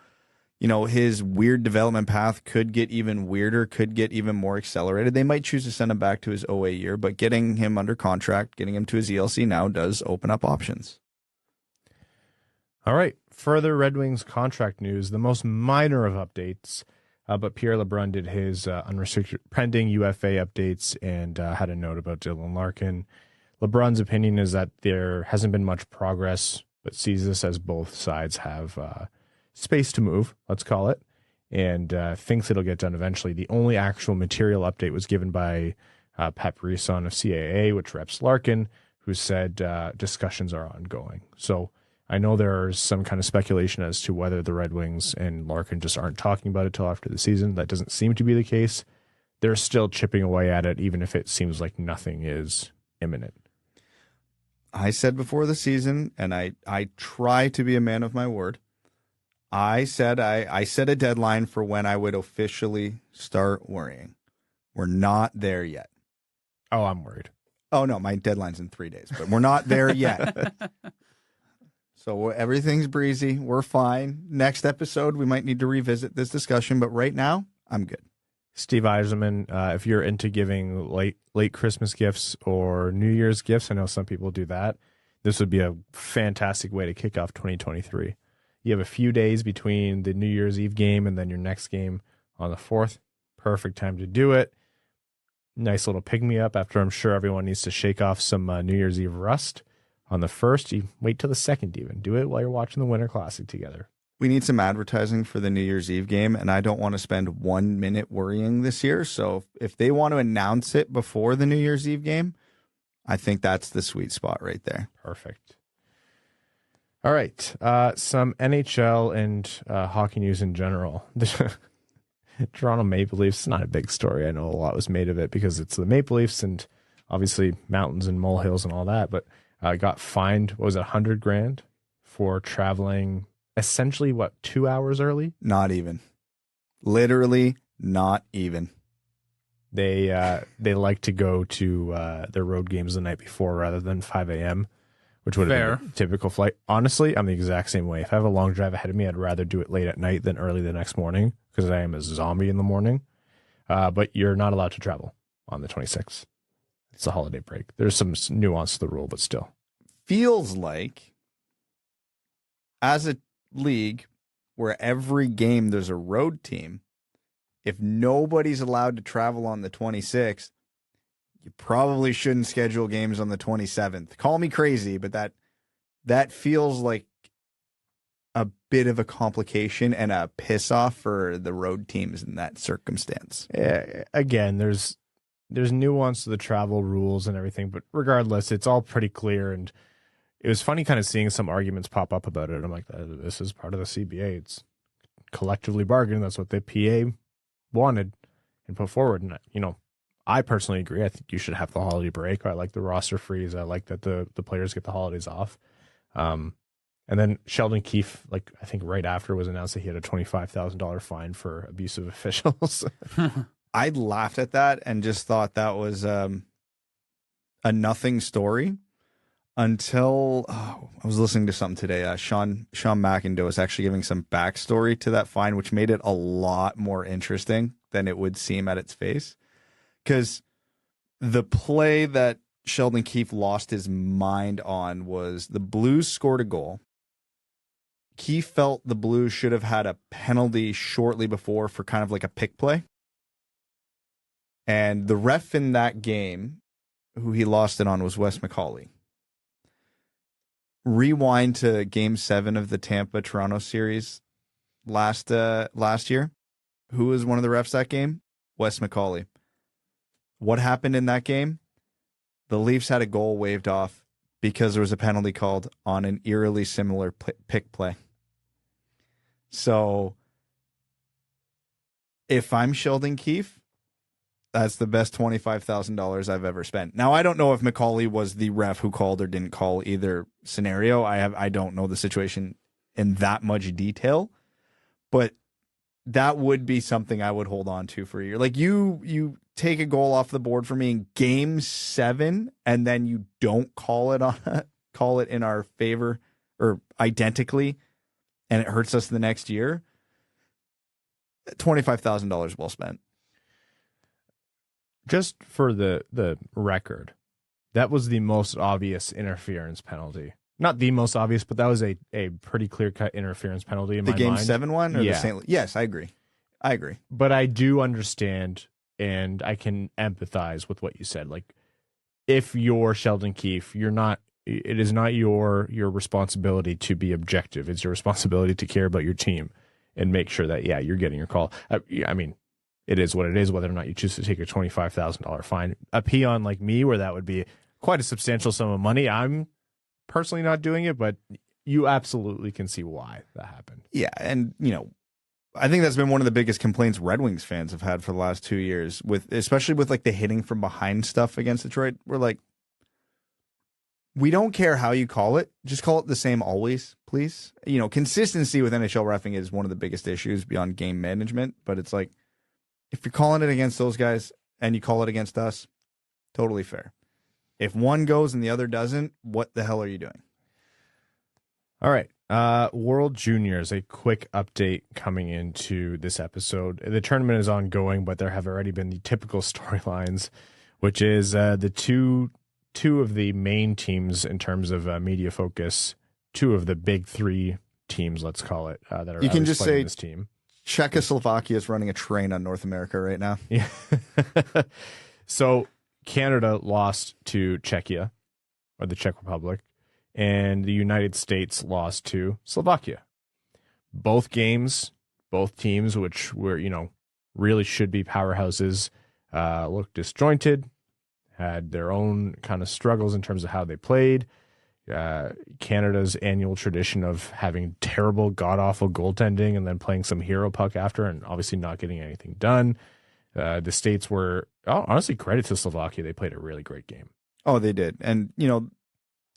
his weird development path could get even weirder, could get even more accelerated. They might choose to send him back to his OA year, but getting him under contract, getting him to his ELC now does open up options. All right. Further Red Wings contract news, the most minor of updates, but Pierre LeBrun did his unrestricted pending UFA updates and had a note about Dylan Larkin. LeBrun's opinion is that there hasn't been much progress, but sees this as both sides have space to move, let's call it, and thinks it'll get done eventually. The only actual material update was given by Pat Brisson of CAA, which reps Larkin, who said discussions are ongoing. So I know there's some kind of speculation as to whether the Red Wings and Larkin just aren't talking about it till after the season. That doesn't seem to be the case. They're still chipping away at it, even if it seems like nothing is imminent. I said before the season, and I try to be a man of my word, I said I set a deadline for when I would officially start worrying. We're not there yet. Oh, I'm worried. Oh, no, my deadline's in 3 days, but we're not there yet. So everything's breezy. We're fine. Next episode, we might need to revisit this discussion, but right now, I'm good. Steve Yzerman, if you're into giving late Christmas gifts or New Year's gifts, I know some people do that, this would be a fantastic way to kick off 2023. You have a few days between the New Year's Eve game and then your next game on the 4th. Perfect time to do it. Nice little pick-me-up after I'm sure everyone needs to shake off some New Year's Eve rust. On the 1st, you wait till the 2nd even. Do it while you're watching the Winter Classic together. We need some advertising for the New Year's Eve game, and I don't want to spend 1 minute worrying this year. So if they want to announce it before the New Year's Eve game, I think that's the sweet spot right there. Perfect. All right. Some NHL and hockey news in general. The Toronto Maple Leafs, not a big story. I know a lot was made of it because it's the Maple Leafs and obviously mountains and molehills and all that, but got fined, what was it, $100,000 for traveling essentially, 2 hours early? Not even. Literally not even. They like to go to their road games the night before rather than 5 a.m., which would have been a typical flight. Honestly, I'm the exact same way. If I have a long drive ahead of me, I'd rather do it late at night than early the next morning because I am a zombie in the morning. But you're not allowed to travel on the 26th. It's a holiday break. There's some nuance to the rule, but still. Feels like, as a league where every game there's a road team, if nobody's allowed to travel on the 26th, you probably shouldn't schedule games on the 27th. Call me crazy, but that feels like a bit of a complication and a piss off for the road teams in that circumstance. Again, there's nuance to the travel rules and everything, but regardless, it's all pretty clear. And it was funny kind of seeing some arguments pop up about it. I'm like, this is part of the CBA. It's collectively bargained. That's what the PA wanted and put forward. And, I personally agree. I think you should have the holiday break. I like the roster freeze. I like that the players get the holidays off. And then Sheldon Keefe, I think right after was announced that he had a $25,000 fine for abusive officials. I laughed at that and just thought that was a nothing story until I was listening to something today. Sean McIndoe was actually giving some backstory to that fine, which made it a lot more interesting than it would seem at its face. Because the play that Sheldon Keefe lost his mind on was the Blues scored a goal. Keefe felt the Blues should have had a penalty shortly before for kind of like a pick play. And the ref in that game, who he lost it on, was Wes McCauley. Rewind to Game 7 of the Tampa-Toronto series last year. Who was one of the refs that game? Wes McCauley. What happened in that game? The Leafs had a goal waved off because there was a penalty called on an eerily similar pick play. So if I'm Sheldon Keefe, that's the best $25,000 I've ever spent. Now, I don't know if McCauley was the ref who called or didn't call either scenario. I don't know the situation in that much detail, but that would be something I would hold on to for a year. Like you take a goal off the board for me in game 7, and then you don't call it in our favor or identically, and it hurts us the next year. $25,000 well spent. Just for the record, that was the most obvious interference penalty. Not the most obvious, but that was a pretty clear-cut interference penalty in my mind. The Game 7 one? Or yeah. The St. Yes, I agree. But I do understand, and I can empathize with what you said. Like, if you're Sheldon Keefe, it is not your responsibility to be objective. It's your responsibility to care about your team and make sure that, you're getting your call. I mean, it is what it is, whether or not you choose to take a $25,000 fine. A peon like me, where that would be quite a substantial sum of money, I'm personally not doing it, but you absolutely can see why that happened. Yeah, and, I think that's been one of the biggest complaints Red Wings fans have had for the last 2 years, especially with like the hitting from behind stuff against Detroit. We're like, we don't care how you call it. Just call it the same always, please. Consistency with NHL reffing is one of the biggest issues beyond game management, but it's like, if you're calling it against those guys and you call it against us, totally fair. If one goes and the other doesn't, what the hell are you doing? All right. World Juniors, a quick update coming into this episode. The tournament is ongoing, but there have already been the typical storylines, which is the two of the main teams in terms of media focus, two of the big 3 teams, let's call it, that are you can just say this team. Czechoslovakia is running a train on North America right now. Yeah. So Canada lost to Czechia, or the Czech Republic, and the United States lost to Slovakia. Both games, both teams, which were, really should be powerhouses, looked disjointed, had their own kind of struggles in terms of how they played. Canada's annual tradition of having terrible, god-awful goaltending and then playing some hero puck after and obviously not getting anything done. The States were, honestly, credit to Slovakia. They played a really great game. Oh, they did. And,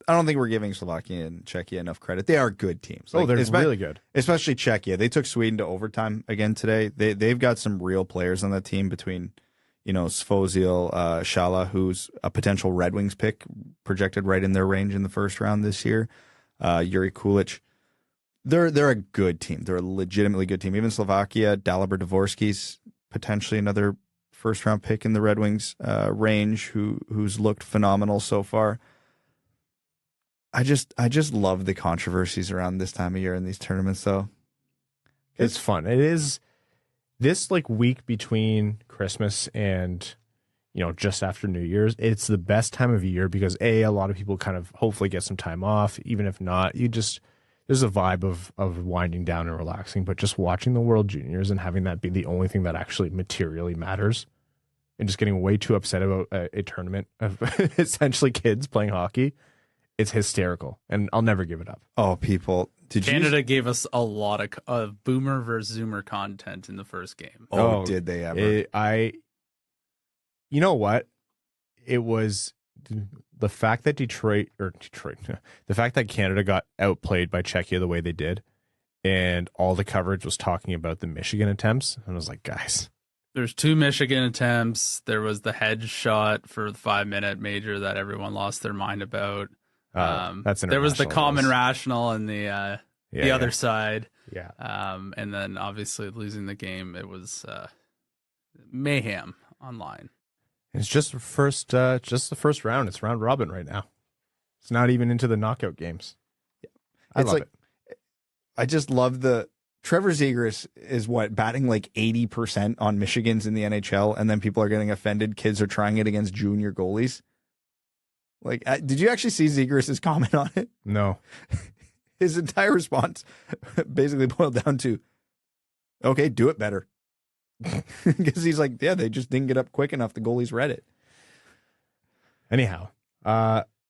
I don't think we're giving Slovakia and Czechia enough credit. They are good teams. They're really good. Especially Czechia. They took Sweden to overtime again today. They've got some real players on that team between, Svozil, Shala, who's a potential Red Wings pick, projected right in their range in the first round this year. Yuri Kulich. They're a good team. They're a legitimately good team. Even Slovakia, Dalibor Dvorsky's potentially another first round pick in the Red Wings range who's looked phenomenal so far. I just love the controversies around this time of year in these tournaments, though. It's fun. It is this week between Christmas and just after New Year's. It's the best time of year because a lot of people kind of hopefully get some time off. Even if not, there's a vibe of winding down and relaxing. But just watching the World Juniors and having that be the only thing that actually materially matters, and just getting way too upset about a tournament of essentially kids playing hockey. It's hysterical, and I'll never give it up. Oh, people. Canada gave us a lot of boomer versus zoomer content in the first game. Oh, did they ever? You know what? It was the fact that the fact that Canada got outplayed by Czechia the way they did, and all the coverage was talking about the Michigan attempts. And I was like, guys. There's 2 Michigan attempts. There was the head shot for the 5-minute major that everyone lost their mind about. There was the common rational and the other side. Yeah. And then obviously losing the game, it was mayhem online. It's just the first round. It's round robin right now. It's not even into the knockout games. Yeah. I love it. I just love Trevor Zegras is batting 80% on Michigans in the NHL, and then people are getting offended. Kids are trying it against junior goalies. Did you actually see Zegras' comment on it? No. His entire response basically boiled down to, okay, do it better. Because he's they just didn't get up quick enough. The goalies read it. Anyhow,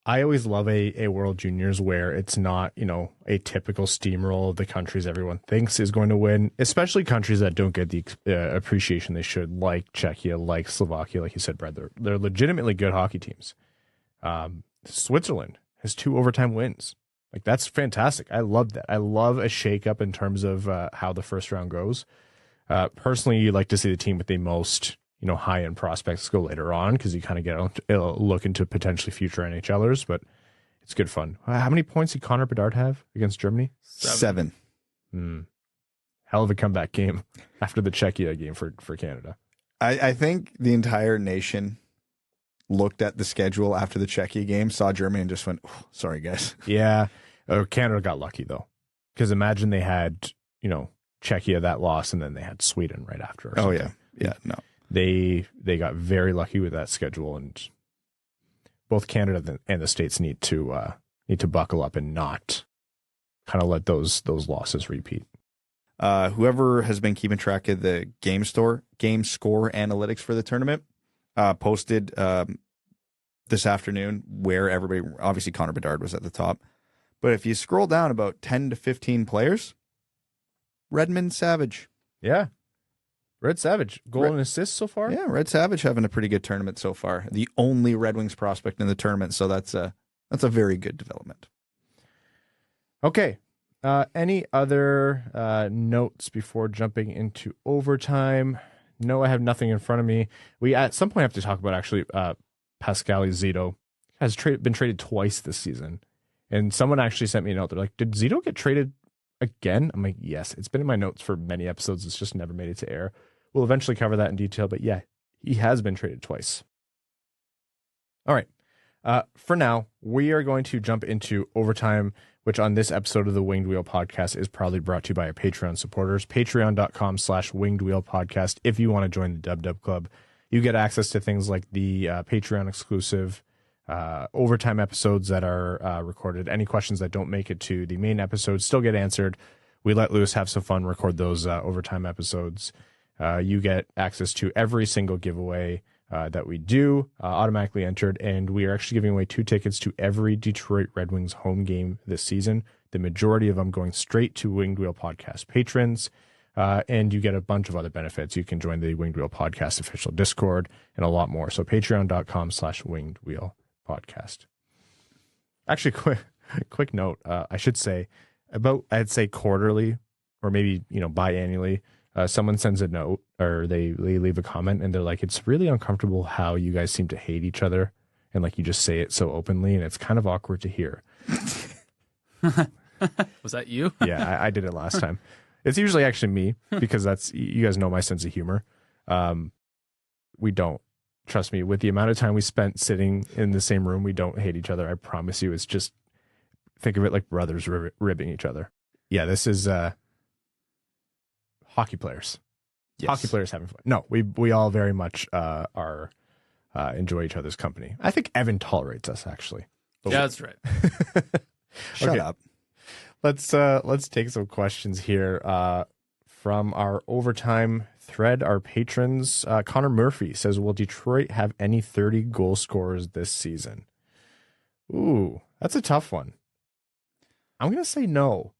I always love a World Juniors where it's not, a typical steamroll of the countries everyone thinks is going to win, especially countries that don't get the appreciation they should, like Czechia, like Slovakia, like you said, Brad. They're legitimately good hockey teams. Switzerland has 2 overtime wins. Like, that's fantastic. I love that. I love a shakeup in terms of how the first round goes. Personally, you like to see the team with the most high-end prospects go later on because you kind of get a look into potentially future NHLers, but it's good fun. How many points did Connor Bedard have against Germany? 7. Hell of a comeback game after the Czechia game for Canada. I think the entire nation looked at the schedule after the Czechia game, saw Germany, and just went, oh, sorry, guys. Yeah. Canada got lucky, though, because imagine they had, Czechia, that loss, and then they had Sweden right after. Oh, yeah. Yeah, no. They got very lucky with that schedule, and both Canada and the States need to buckle up and not kind of let those losses repeat. Whoever has been keeping track of the game score analytics for the tournament posted this afternoon where everybody, obviously Connor Bedard was at the top, but if you scroll down about 10 to 15 players, Redmond Savage. Yeah. Red Savage, goal and assist so far? Yeah, Red Savage having a pretty good tournament so far. The only Red Wings prospect in the tournament, so that's a very good development. Okay. Any other notes before jumping into overtime? No, I have nothing in front of me. We at some point have to talk about actually Pascal Zito has been traded twice this season. And someone actually sent me a note. They're like, did Zito get traded again? I'm like, yes. It's been in my notes for many episodes. It's just never made it to air. We'll eventually cover that in detail. But yeah, he has been traded twice. All right. For now, we are going to jump into overtime, which on this episode of the Winged Wheel Podcast is proudly brought to you by our Patreon supporters. Patreon.com/Winged Wheel Podcast. If you want to join the Dub Club, you get access to things like the Patreon exclusive overtime episodes that are recorded. Any questions that don't make it to the main episode still get answered. We let Lewis have some fun, record those overtime episodes. You get access to every single giveaway that we do, automatically entered, and we are actually giving away 2 tickets to every Detroit Red Wings home game this season. The majority of them going straight to Winged Wheel Podcast patrons, and you get a bunch of other benefits. You can join the Winged Wheel Podcast official Discord and a lot more. So patreon.com/Winged Wheel Podcast. Actually, quick note, I should say, I'd say quarterly or maybe biannually, someone sends a note or they leave a comment and they're like, it's really uncomfortable how you guys seem to hate each other and like you just say it so openly and it's kind of awkward to hear. Was that you? Yeah, I did it last time. It's usually actually me because you guys know my sense of humor. We don't. Trust me, with the amount of time we spent sitting in the same room, we don't hate each other. I promise you. It's just, think of it like brothers ribbing each other. Yeah, this is hockey players. Yes. Hockey players having fun. No, we all very much are enjoy each other's company. I think Evan tolerates us, actually. But yeah, that's right. Shut up. Let's take some questions here from our overtime thread. Our patrons, Connor Murphy says, will Detroit have any 30 goal scorers this season? Ooh, that's a tough one. I'm going to say no.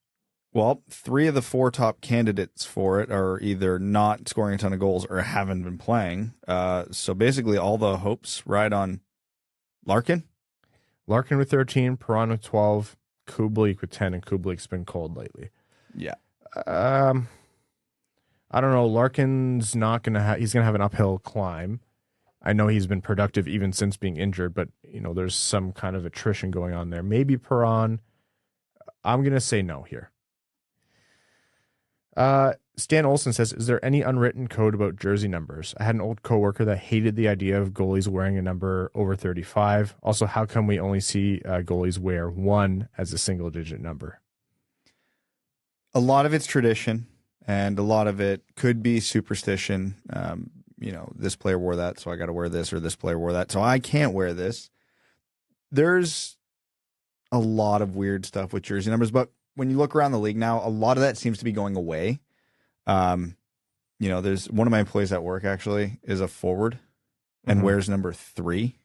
Well, 3 of the 4 top candidates for it are either not scoring a ton of goals or haven't been playing. So basically all the hopes ride on Larkin. Larkin with 13, Perron with 12, Kubalik with 10, and Kubalik's been cold lately. Yeah. I don't know. Larkin's not going to he's going to have an uphill climb. I know he's been productive even since being injured, but there's some kind of attrition going on there. Maybe Perron. I'm going to say no here. Stan Olsen says, is there any unwritten code about jersey numbers? I had an old coworker that hated the idea of goalies wearing a number over 35. Also, how come we only see goalies wear 1 as a single digit number? A lot of it's tradition. And a lot of it could be superstition. This player wore that, so I got to wear this, or this player wore that, so I can't wear this. There's a lot of weird stuff with jersey numbers, but when you look around the league now, a lot of that seems to be going away. There's one of my employees at work actually is a forward and wears number 3.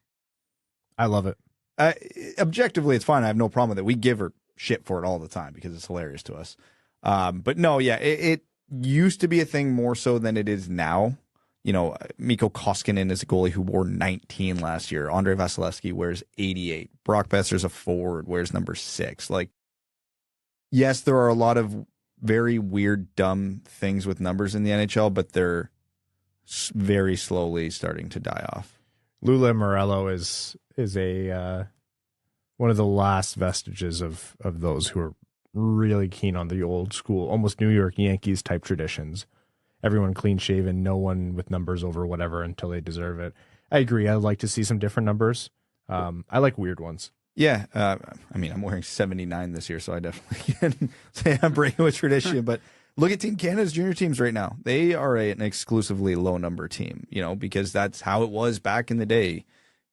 I love it. Objectively, it's fine. I have no problem with it. We give her shit for it all the time because it's hilarious to us. But no, yeah, it used to be a thing more so than it is now. You know, Mikko Koskinen is a goalie who wore 19 last year. Andrei Vasilevsky wears 88. Brock Besser's a forward, wears number 6. Like, yes, there are a lot of very weird, dumb things with numbers in the NHL, but they're very slowly starting to die off. Lula Morello is a one of the last vestiges of those who are really keen on the old school, almost New York Yankees type traditions. Everyone clean shaven, no one with numbers over whatever until they deserve it. I agree. I'd like to see some different numbers. I like weird ones. Yeah. I mean, I'm wearing 79 this year, so I definitely can say I'm breaking with tradition. But look at Team Canada's junior teams right now. They are an exclusively low number team, you know, because that's how it was back in the day.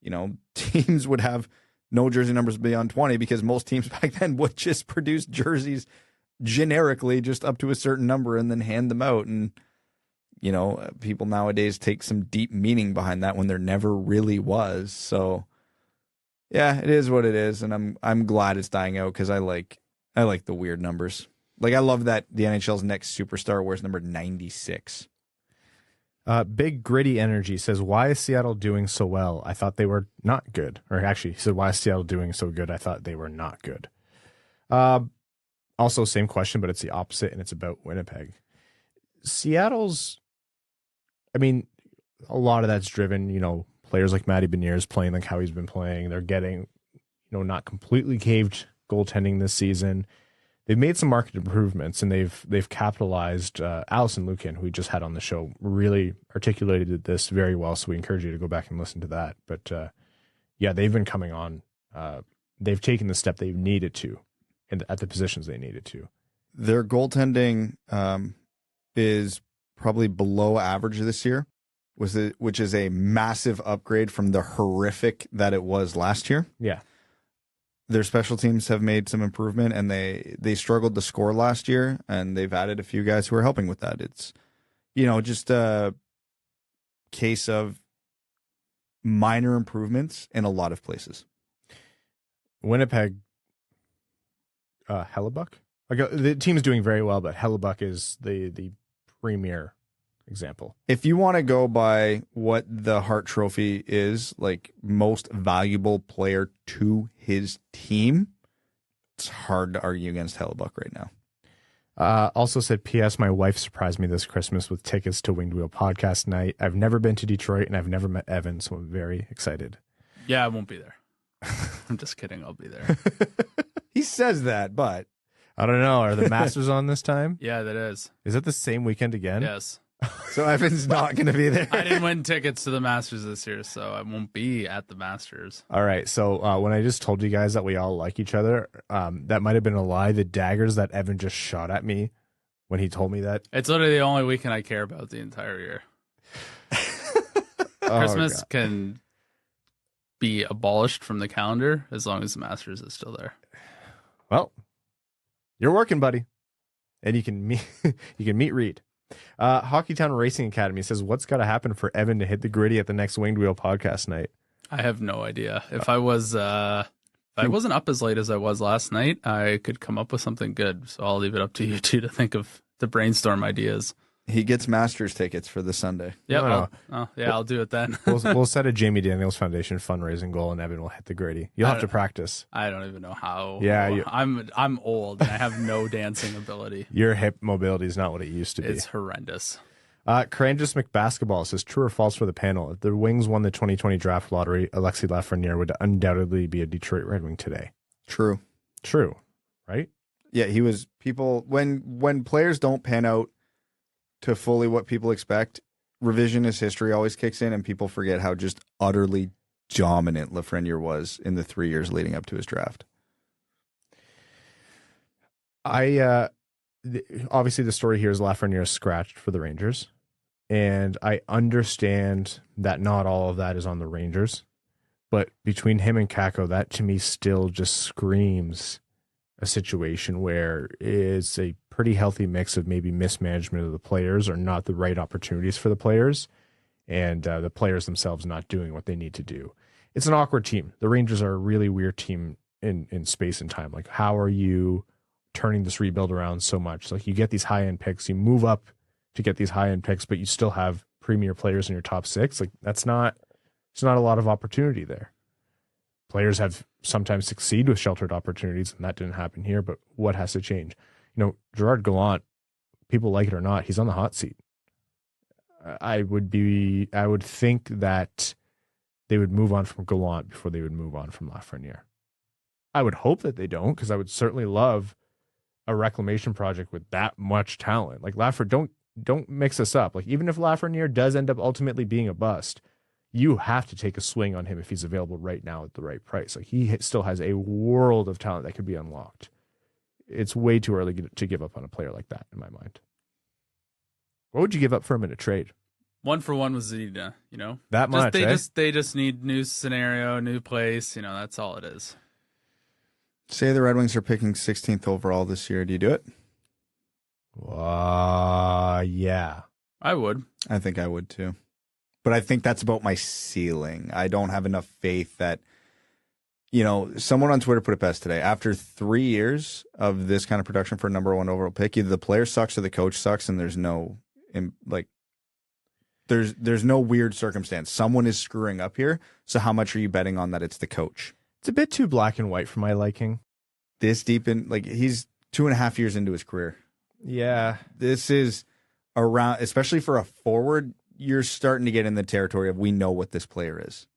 You know, teams would have no jersey numbers beyond 20 because most teams back then would just produce jerseys generically just up to a certain number and then hand them out. And, you know, people nowadays take some deep meaning behind that when there never really was. So, yeah, it is what it is, and I'm glad it's dying out because I like the weird numbers. Like, I love that the NHL's next superstar wears number 96. Big Gritty Energy says, why is Seattle doing so well? I thought they were not good. Or actually, he said, why is Seattle doing so good? I thought they were not good. Also, same question, but it's the opposite, and it's about Winnipeg. Seattle's, I mean, a lot of that's driven, you know, players like Matty Beniers playing like how he's been playing. They're getting, you know, not completely caved goaltending this season. They've made some market improvements, and they've capitalized. Allison Lukin, who we just had on the show, really articulated this very well. So we encourage you to go back and listen to that. But yeah, they've been coming on. They've taken the step they've needed to, at the positions they needed to. Their goaltending is probably below average this year, which is a massive upgrade from the horrific that it was last year. Yeah. Their special teams have made some improvement, and they struggled to score last year, and they've added a few guys who are helping with that. It's, you know, just a case of minor improvements in a lot of places. Winnipeg, Hellebuyck? Like, the team's doing very well, but Hellebuyck is the premier example. If you want to go by what the Hart Trophy is, like most valuable player to his team, it's hard to argue against Hellebuyck right now. Also said, P.S. My wife surprised me this Christmas with tickets to Winged Wheel podcast night. I've never been to Detroit, and I've never met Evan, so I'm very excited. Yeah, I won't be there. I'm just kidding. I'll be there. He says that, but I don't know. Are the Masters on this time? Yeah, that is. Is it the same weekend again? Yes. So Evan's not going to be there. I didn't win tickets to the Masters this year, so I won't be at the Masters. All right. So when I just told you guys that we all like each other, that might have been a lie. The daggers that Evan just shot at me when he told me that. It's literally the only weekend I care about the entire year. Christmas can be abolished from the calendar as long as the Masters is still there. Well, you're working, buddy, and you can meet Reed. Hockeytown Racing Academy says, what's got to happen for Evan to hit the gritty at the next Winged Wheel podcast night? I have no idea. If I wasn't up as late as I was last night, I could come up with something good. So I'll leave it up to you two to think of the brainstorm ideas. He gets Masters tickets for this Sunday. Yeah, I'll do it then. we'll set a Jamie Daniels Foundation fundraising goal, and Evan will hit the gritty. You'll have to practice. I don't even know how. Yeah, I'm old and I have no dancing ability. Your hip mobility is not what it used to be. It's horrendous. Courageous McBasketball says, true or false for the panel? If the Wings won the 2020 draft lottery, Alexi Lafreniere would undoubtedly be a Detroit Red Wing today. True, right? Yeah, he was. People, when players don't pan out to fully what people expect, revisionist history always kicks in, and people forget how just utterly dominant Lafreniere was in the 3 years leading up to his draft. Obviously the story here is Lafreniere scratched for the Rangers, and I understand that not all of that is on the Rangers, but between him and Kakko, that to me still just screams a situation where it's a pretty healthy mix of maybe mismanagement of the players or not the right opportunities for the players, and the players themselves not doing what they need to do. it's an awkward team. The Rangers are a really weird team in space and time. Like, how are you turning this rebuild around so much? Like, you get these high-end picks, you move up to get these high-end picks, but you still have premier players in your top 6. Like, it's not a lot of opportunity there. Players have sometimes succeed with sheltered opportunities, and that didn't happen here, but what has to change? Gerard Gallant, people like it or not, he's on the hot seat. I would think that they would move on from Gallant before they would move on from Lafreniere. I would hope that they don't, because I would certainly love a reclamation project with that much talent. Like, don't mix us up. Like, even if Lafreniere does end up ultimately being a bust, you have to take a swing on him if he's available right now at the right price. Like, he still has a world of talent that could be unlocked. It's way too early to give up on a player like that, in my mind. What would you give up for him in a trade? 1-for-1 with Zadina, That much, They just need new scenario, new place, that's all it is. Say the Red Wings are picking 16th overall this year. Do you do it? Yeah. I would. I think I would too. But I think that's about my ceiling. I don't have enough faith that, someone on Twitter put it best today. After 3 years of this kind of production for a number 1 overall pick, either the player sucks or the coach sucks, and there's no there's no weird circumstance. Someone is screwing up here. So how much are you betting on that it's the coach? It's a bit too black and white for my liking. This deep in, he's 2.5 years into his career. Yeah. This is around, especially for a forward, you're starting to get in the territory of we know what this player is.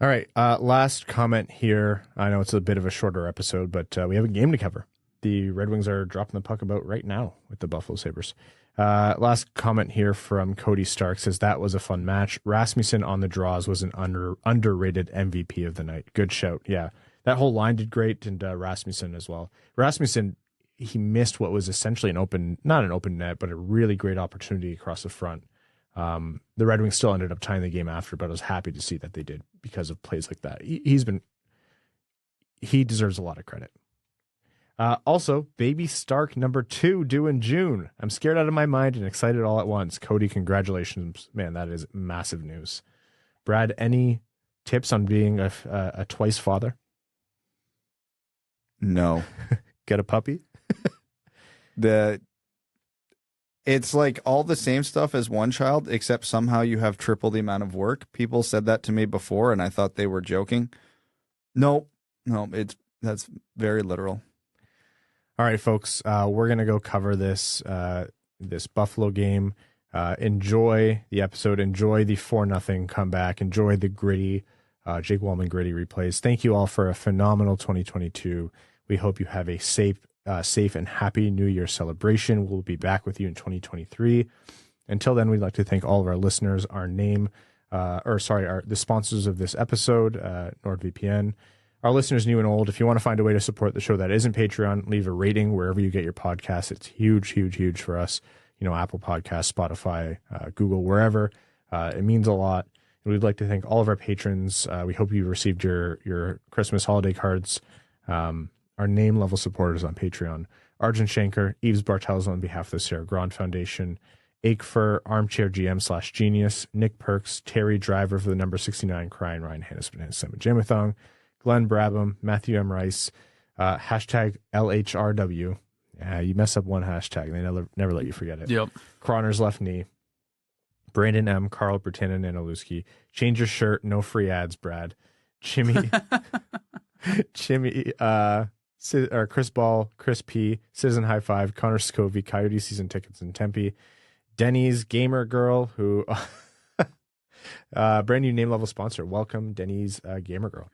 All right. Last comment here. I know it's a bit of a shorter episode, but we have a game to cover. The Red Wings are dropping the puck about right now with the Buffalo Sabres. Last comment here from Cody Stark says that was a fun match. Rasmussen on the draws was an underrated MVP of the night. Good shout. Yeah. That whole line did great, and Rasmussen as well. Rasmussen, he missed what was essentially not an open net, but a really great opportunity across the front. The Red Wings still ended up tying the game after, but I was happy to see that they did because of plays like that. He deserves a lot of credit. Also, Baby Stark number 2 due in June. I'm scared out of my mind and excited all at once. Cody, congratulations. Man, that is massive news. Brad, any tips on being a twice father? No. Get a puppy? It's like all the same stuff as one child, except somehow you have triple the amount of work. People said that to me before, and I thought they were joking. No, that's very literal. All right, folks, we're going to go cover this Buffalo game. Enjoy the episode. Enjoy the 4-0 comeback. Enjoy the gritty Jake WALMAN gritty replays. Thank you all for a phenomenal 2022. We hope you have a safe and happy New Year celebration. We'll be back with you in 2023. Until then, we'd like to thank all of our listeners, the sponsors of this episode, NordVPN. Our listeners, new and old, if you want to find a way to support the show that isn't Patreon, leave a rating wherever you get your podcasts. It's huge, huge, huge for us. Apple Podcasts, Spotify, Google, wherever. It means a lot. And we'd like to thank all of our patrons. We hope you received your Christmas holiday cards. Our name level supporters on Patreon: Arjun Shankar, Yves Bartels on behalf of the Sarah Grand Foundation, Akefer, Armchair GM / Genius, Nick Perks, Terry Driver for the number 69, Crying Ryan Hannes, Simon Jamathong, Glenn Brabham, Matthew M. Rice, hashtag LHRW. You mess up one hashtag, they never let you forget it. Yep. Croner's Left Knee, Brandon M., Carl Bertin, Nanaluski. Change your shirt, no free ads, Brad. Chimmy, Chris Ball, Chris P., Citizen High Five, Connor Scovey, Coyote Season Tickets in Tempe, Denny's Gamer Girl, who brand new name level sponsor. Welcome, Denny's Gamer Girl.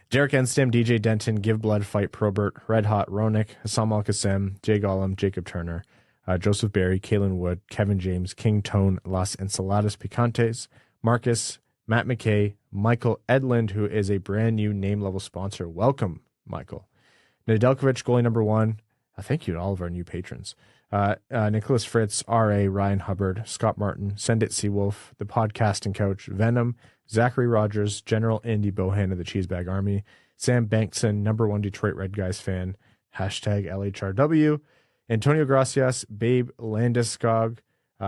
Derek Enstim, DJ Denton, Give Blood, Fight Probert, Red Hot, Ronick, Hassam Al Qassem, Jay Gollum, Jacob Turner, Joseph Berry, Kalen Wood, Kevin James, King Tone, Las Ensaladas Picantes, Marcus, Matt McKay, Michael Edlund, who is a brand new name level sponsor. Welcome, Michael. Nedeljkovic, goalie number 1. Thank you to all of our new patrons. Nicholas Fritz, R.A., Ryan Hubbard, Scott Martin, Send It Seawolf, The Podcasting Couch, Venom, Zachary Rogers, General Andy Bohan of the Cheesebag Army, Sam Bankson, number 1 Detroit Red Guys fan, hashtag LHRW, Antonio Gracias, Babe Landeskog,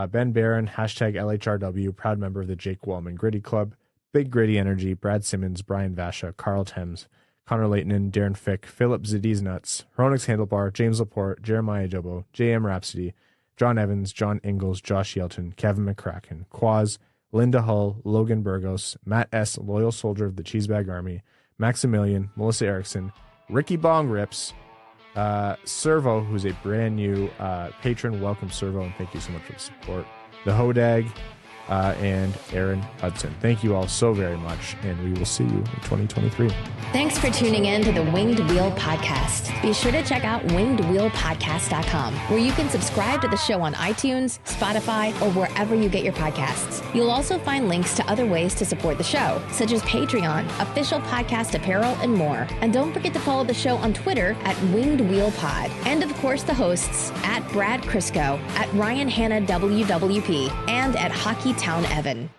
Ben Barron, hashtag LHRW, proud member of the Jake WALMAN Gritty Club, Big Gritty Energy, Brad Simmons, Brian Vasha, Carl Thames, Connor Leighton, Darren Fick, Filip Zadina, Hronix Handlebar, James Laporte, Jeremiah Jobo, JM Rhapsody, John Evans, John Ingalls, Josh Yelton, Kevin McCracken, Quaz, Linda Hull, Logan Burgos, Matt S., Loyal Soldier of the Cheesebag Army, Maximilian, Melissa Erickson, Ricky Bong Rips, Servo, who's a brand new patron. Welcome, Servo, and thank you so much for the support. The Hodag, and Aaron Hudson. Thank you all so very much, and we will see you in 2023. Thanks for tuning in to the Winged Wheel Podcast. Be sure to check out wingedwheelpodcast.com, where you can subscribe to the show on iTunes, Spotify, or wherever you get your podcasts. You'll also find links to other ways to support the show, such as Patreon, official podcast apparel, and more. And don't forget to follow the show on Twitter at Winged Wheel Pod. And of course, the hosts at Brad Crisco, at Ryan Hanna WWP, and at Hockeytown Evan.